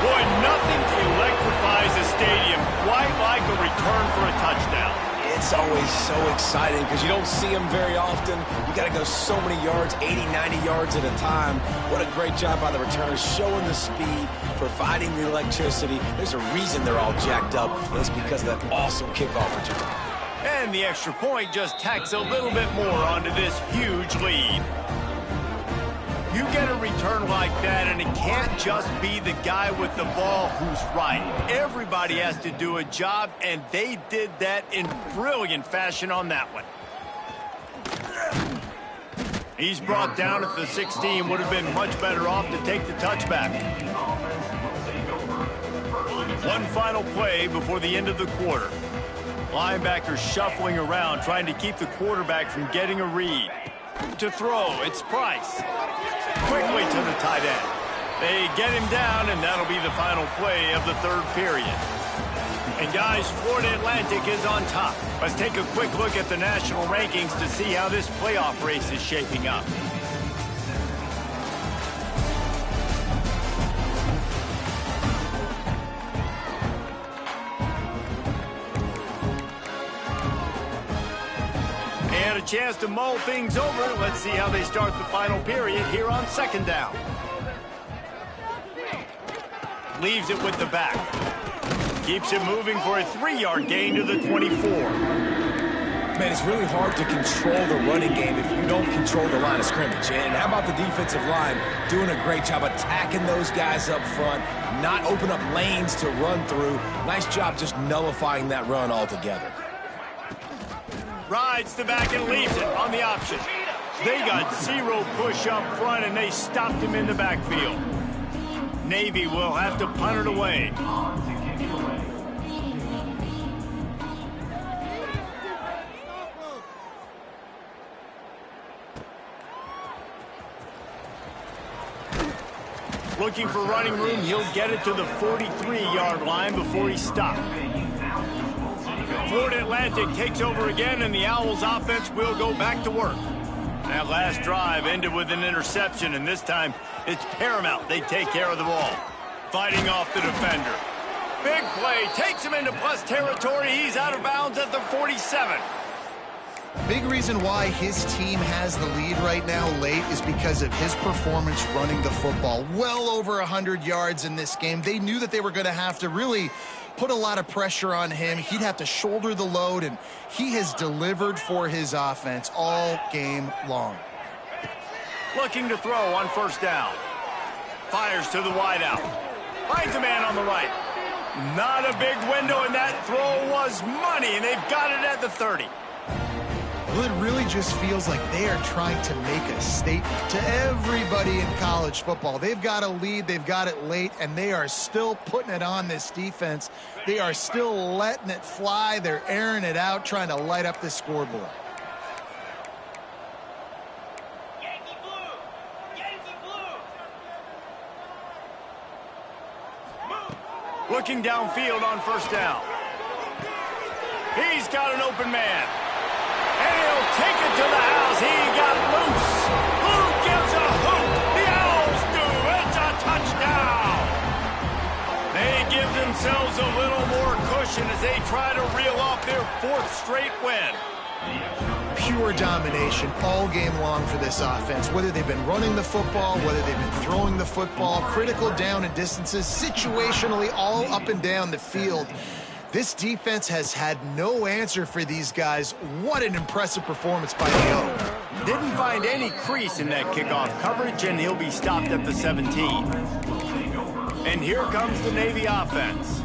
Boy, nothing electrifies a stadium quite like a return for a touchdown. It's always so exciting because you don't see them very often. You got to go so many yards, 80, 90 yards at a time. What a great job by the returners, showing the speed, providing the electricity. There's a reason they're all jacked up, and it's because of that awesome kickoff return. And the extra point just tacks a little bit more onto this huge lead. You get a return like that, and it can't just be the guy with the ball who's right. Everybody has to do a job, and they did that in brilliant fashion on that one. He's brought down at the 16. Would have been much better off to take the touchback. One final play before the end of the quarter. Linebackers shuffling around, trying to keep the quarterback from getting a read. To throw, it's Price. Quickly to the tight end. They get him down, and that'll be the final play of the third period. And guys, Florida Atlantic is on top. Let's take a quick look at the national rankings to see how this playoff race is shaping up. And a chance to mull things over. Let's see how they start the final period here on second down. Leaves it with the back. Keeps it moving for a 3-yard gain to the 24. Man, it's really hard to control the running game if you don't control the line of scrimmage. And how about the defensive line doing a great job attacking those guys up front, not open up lanes to run through. Nice job just nullifying that run altogether. Rides the back and leaves it on the option. They got zero push up front, and they stopped him in the backfield. Navy will have to punt it away. Looking for running room, he'll get it to the 43-yard line before he's stopped. Florida Atlantic takes over again, and the Owls offense will go back to work. That last drive ended with an interception, and this time it's paramount they take care of the ball. Fighting off the defender. Big play, takes him into plus territory. He's out of bounds at the 47. Big reason why his team has the lead right now late is because of his performance running the football. Well over 100 yards in this game. They knew that they were going to have to really put a lot of pressure on him. He'd have to shoulder the load, and he has delivered for his offense all game long. Looking to throw on first down. Fires to the wideout. Finds a man on the right. Not a big window, and that throw was money, and they've got it at the 30. Well, it really just feels like they are trying to make a statement to everybody in college football. They've got a lead, they've got it late, and they are still putting it on this defense. They are still letting it fly. They're airing it out, trying to light up the scoreboard. Yankee blue! Yankee blue! Move! Looking downfield on first down. He's got an open man. And he'll take it to the house. He got loose. Who gives a hoot? The Owls do. It's a touchdown. They give themselves a little more cushion as they try to reel off their 4th straight win. Pure domination all game long for this offense. Whether they've been running the football, whether they've been throwing the football, critical down and distances, situationally all up and down the field. This defense has had no answer for these guys. What an impressive performance by the O. Didn't find any crease in that kickoff coverage, and he'll be stopped at the 17. And here comes the Navy offense.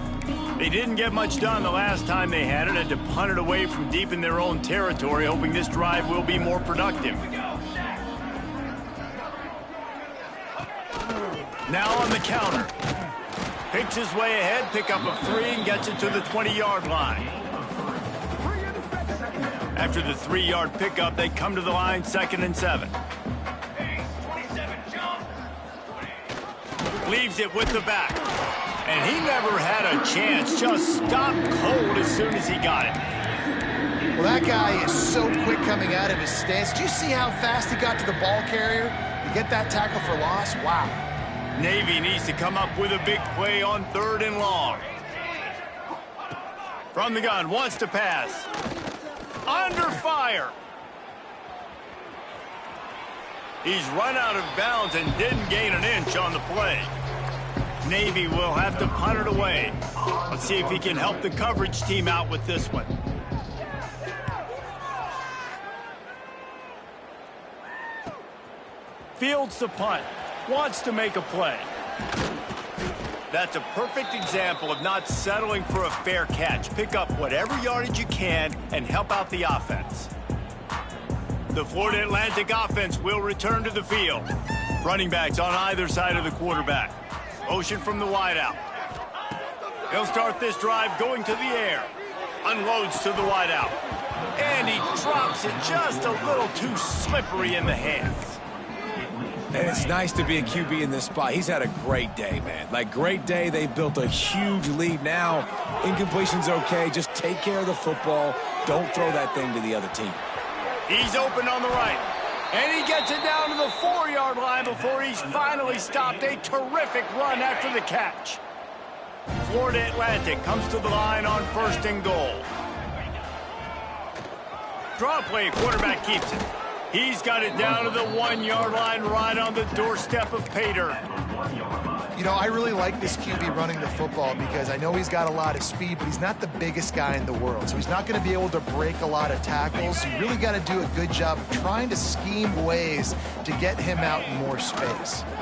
They didn't get much done the last time they had it, to punt it away from deep in their own territory, hoping this drive will be more productive. Now on the counter. Picks his way ahead, pickup of 3, and gets it to the 20-yard line. After the 3-yard pickup, they come to the line 2nd and 7. Leaves it with the back. And he never had a chance, just stopped cold as soon as he got it. Well, that guy is so quick coming out of his stance. Do you see how fast he got to the ball carrier? You get that tackle for loss? Wow. Navy needs to come up with a big play on 3rd and long. From the gun, wants to pass. Under fire. He's run out of bounds and didn't gain an inch on the play. Navy will have to punt it away. Let's see if he can help the coverage team out with this one. Fields the punt. Wants to make a play. That's a perfect example of not settling for a fair catch. Pick up whatever yardage you can and help out the offense. The Florida Atlantic offense will return to the field. Running backs on either side of the quarterback. Motion from the wideout. He'll start this drive going to the air. Unloads to the wideout. And he drops it just a little too slippery in the hands. And it's nice to be a QB in this spot. He's had a great day, man. Like, great day. They've built a huge lead now. Incompletion's okay. Just take care of the football. Don't throw that thing to the other team. He's open on the right. And he gets it down to the 4-yard line before he's finally stopped. A terrific run after the catch. Florida Atlantic comes to the line on 1st and goal. Draw play, quarterback keeps it. He's got it down to the 1-yard line right on the doorstep of Pater. You know, I really like this QB running the football because I know he's got a lot of speed, but he's not the biggest guy in the world. So he's not going to be able to break a lot of tackles. You really got to do a good job of trying to scheme ways to get him out in more space. And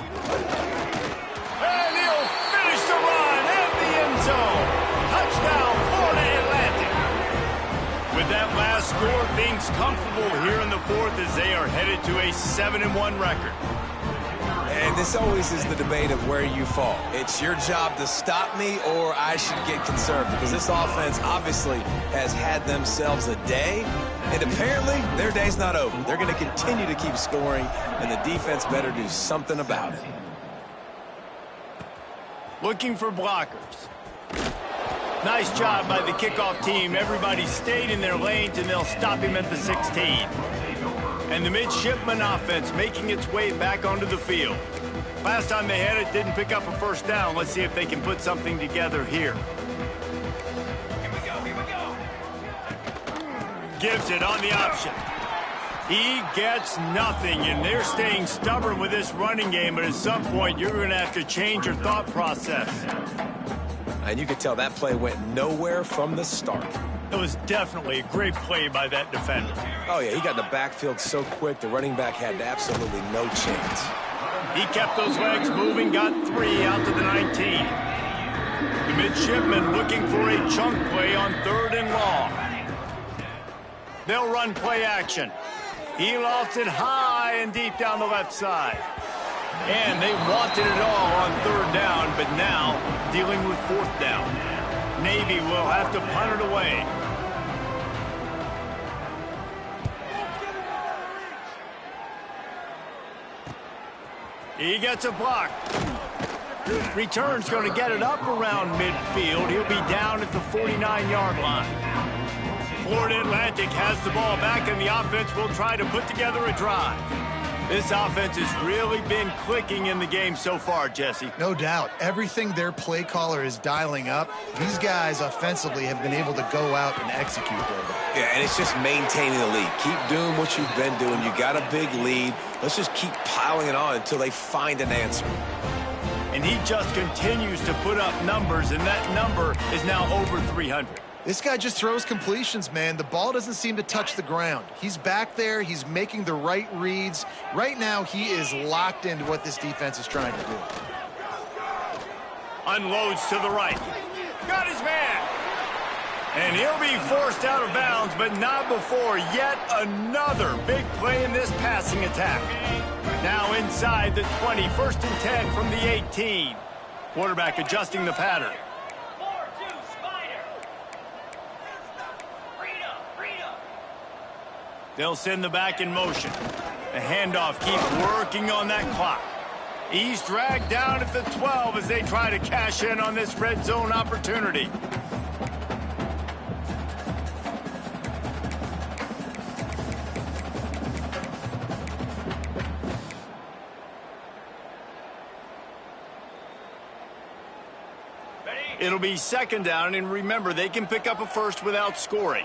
he'll finish the run in the end zone. Touchdown, Florida Atlantic. With that last score, things comfortable here in the 4th as they are headed to a 7-1 record. And this always is the debate of where you fall. It's your job to stop me or I should get concerned because this offense obviously has had themselves a day, and apparently their day's not over. They're going to continue to keep scoring, and the defense better do something about it. Looking for blockers. Nice job by the kickoff team. Everybody stayed in their lanes, and they'll stop him at the 16. And the midshipman offense making its way back onto the field. Last time they had it, didn't pick up a first down. Let's see if they can put something together here. Here we go. Gives it on the option. He gets nothing, and they're staying stubborn with this running game, but at some point, you're going to have to change your thought process. And you could tell that play went nowhere from the start. It was definitely a great play by that defender. Oh, yeah, he got in the backfield so quick, the running back had absolutely no chance. He kept those legs moving, got 3 out to the 19. The midshipmen looking for a chunk play on 3rd and long. They'll run play action. He lofts it high and deep down the left side. And they wanted it all on 3rd down, but now dealing with 4th down. Navy will have to punt it away. He gets a block. Return's going to get it up around midfield. He'll be down at the 49-yard line. Florida Atlantic has the ball back, and the offense will try to put together a drive. This offense has really been clicking in the game so far, Jesse. No doubt. Everything their play caller is dialing up, these guys offensively have been able to go out and execute there. Yeah, and it's just maintaining the lead. Keep doing what you've been doing. You got a big lead. Let's just keep piling it on until they find an answer. And he just continues to put up numbers, and that number is now over 300. This guy just throws completions, man. The ball doesn't seem to touch the ground. He's back there. He's making the right reads. Right now, he is locked into what this defense is trying to do. Unloads to the right. Got his man. And he'll be forced out of bounds, but not before yet another big play in this passing attack. Now inside the 20, 1st and 10 from the 18. Quarterback adjusting the pattern. 4-2 Spider. Freedom. They'll send the back in motion. The handoff keeps working on that clock. He's dragged down at the 12 as they try to cash in on this red zone opportunity. It'll be 2nd down, and remember, they can pick up a first without scoring.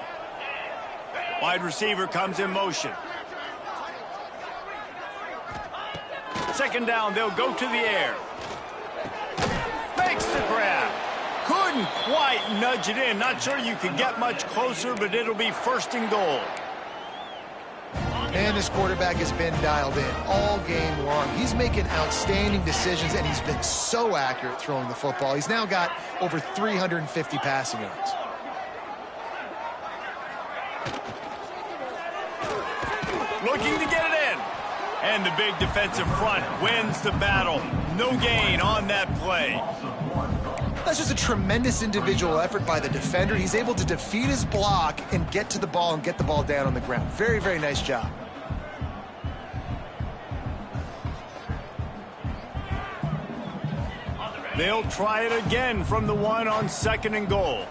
Wide receiver comes in motion. Second down, they'll go to the air. Makes the grab. Couldn't quite nudge it in. Not sure you could get much closer, but it'll be first and goal. And this quarterback has been dialed in all game long. He's making outstanding decisions, and he's been so accurate throwing the football. He's now got over 350 passing yards. Looking to get it in. And the big defensive front wins the battle. No gain on that play. That's just a tremendous individual effort by the defender. He's able to defeat his block and get to the ball and get the ball down on the ground. Very, very nice job. They'll try it again from the one on second and goal.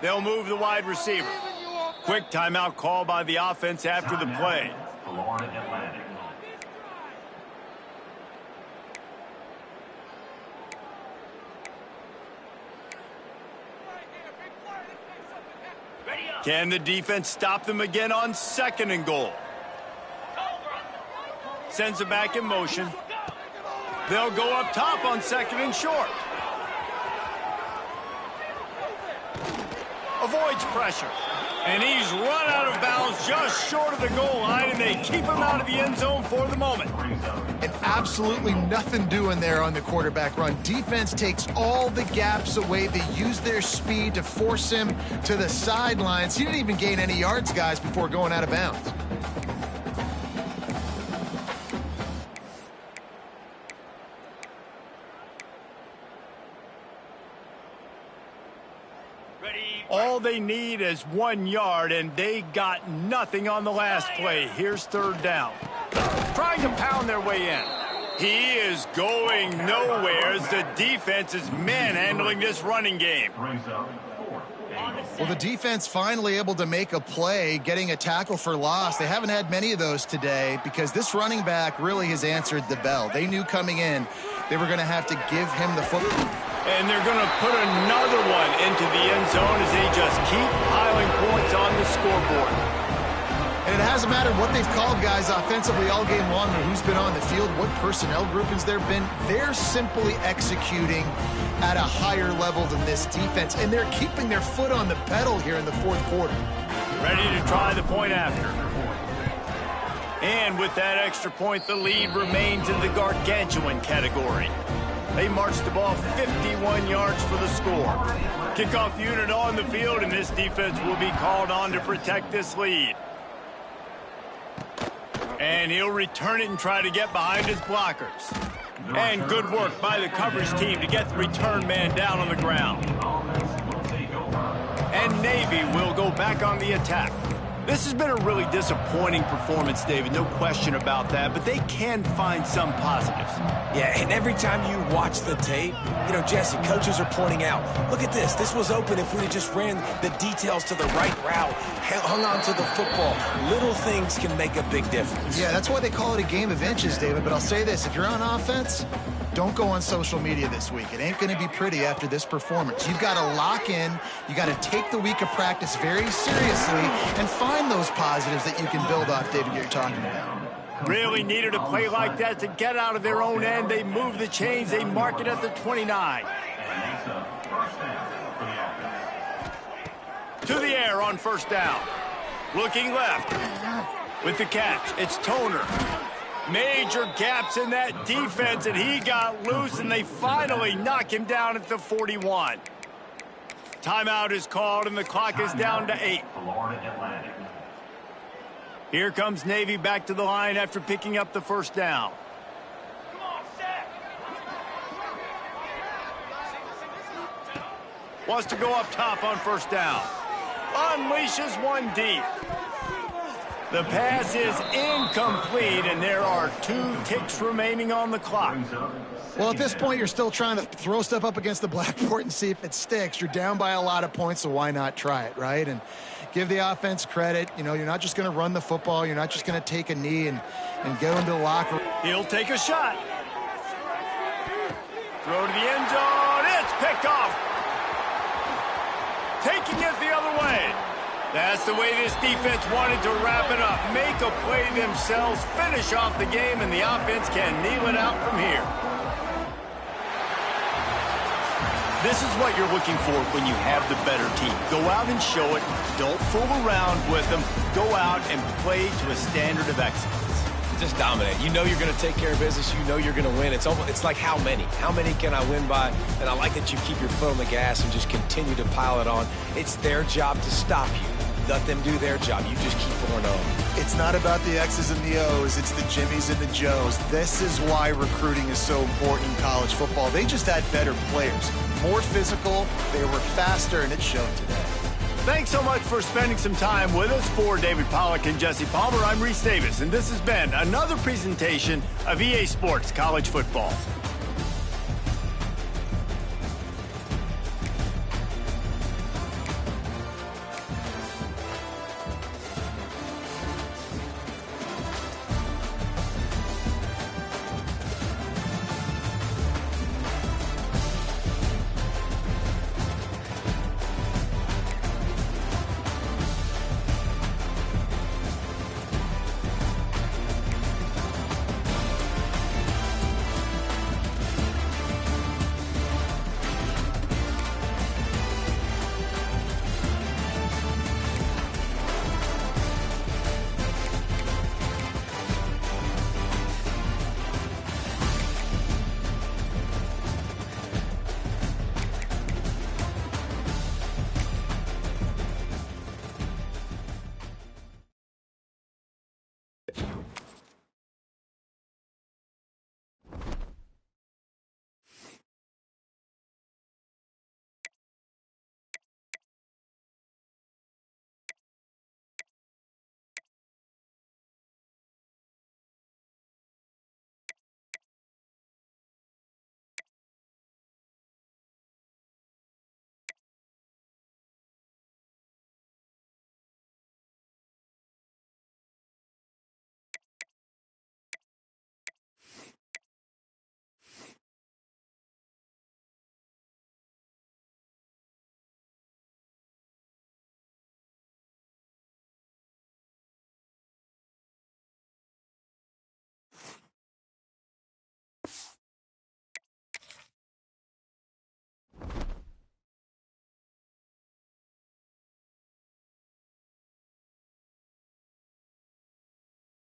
They'll move the wide receiver. Quick timeout call by the offense after the play. Florida Atlantic. Can the defense stop them again on second and goal? Sends it back in motion. They'll go up top on second and short. Avoids pressure. And he's run out of bounds just short of the goal line, and they keep him out of the end zone for the moment. And absolutely nothing doing there on the quarterback run. Defense takes all the gaps away. They use their speed to force him to the sidelines. He didn't even gain any yards, guys, before going out of bounds. All they need is 1 yard, and they got nothing on the last play. Here's third down. Trying to pound their way in. He is going nowhere as the defense is manhandling this running game. Well, the defense finally able to make a play, getting a tackle for loss. They haven't had many of those today because this running back really has answered the bell. They knew coming in they were going to have to give him the football. And they're going to put another one into the end zone as they just keep piling points on the scoreboard. And it hasn't mattered what they've called, guys, offensively all game long, or who's been on the field, what personnel groupings there have been. They're simply executing at a higher level than this defense, and they're keeping their foot on the pedal here in the fourth quarter. Ready to try the point after. And with that extra point, the lead remains in the gargantuan category. They march the ball 51 yards for the score. Kickoff unit on the field, and this defense will be called on to protect this lead. And he'll return it and try to get behind his blockers. And good work by the coverage team to get the return man down on the ground. And Navy will go back on the attack. This has been a really disappointing performance, David, no question about that, but they can find some positives. Yeah, and every time you watch the tape, you know, Jesse, coaches are pointing out, look at this. This was open if we had just ran the details to the right route, hung on to the football. Little things can make a big difference. Yeah, that's why they call it a game of inches, David, but I'll say this. If you're on offense, don't go on social media this week. It ain't going to be pretty after this performance. You've got to lock in. You got to take the week of practice very seriously and find those positives that you can build off, David, you're talking about. Really needed a play like that to get out of their own end. They move the chains. They mark it at the 29. To the air on first down. Looking left. With the catch, it's Toner. Major gaps in that defense, and he got loose, and they finally knock him down at the 41. Timeout is called, and the clock is down to 8. Here comes Navy back to the line after picking up the first down. Wants to go up top on first down. Unleashes one deep. The pass is incomplete, and there are 2 ticks remaining on the clock. Well, at this point, you're still trying to throw stuff up against the blackboard and see if it sticks. You're down by a lot of points, so why not try it, right? And give the offense credit. You know, you're not just going to run the football. You're not just going to take a knee and go into the locker room. He'll take a shot. Throw to the end zone. It's picked off. Taking it the other way. That's the way this defense wanted to wrap it up. Make a play themselves, finish off the game, and the offense can kneel it out from here. This is what you're looking for when you have the better team. Go out and show it. Don't fool around with them. Go out and play to a standard of excellence. Just dominate. You know you're going to take care of business. You know you're going to win. It's like how many? How many can I win by? And I like that you keep your foot on the gas and just continue to pile it on. It's their job to stop you. Let them do their job. You just keep pouring on. It's not about the X's and the O's. It's the Jimmies and the Joes. This is why recruiting is so important in college football. They just had better players. More physical, they were faster, and it showed today. Thanks so much for spending some time with us. For David Pollack and Jesse Palmer, I'm Reese Davis, and this has been another presentation of EA Sports College Football.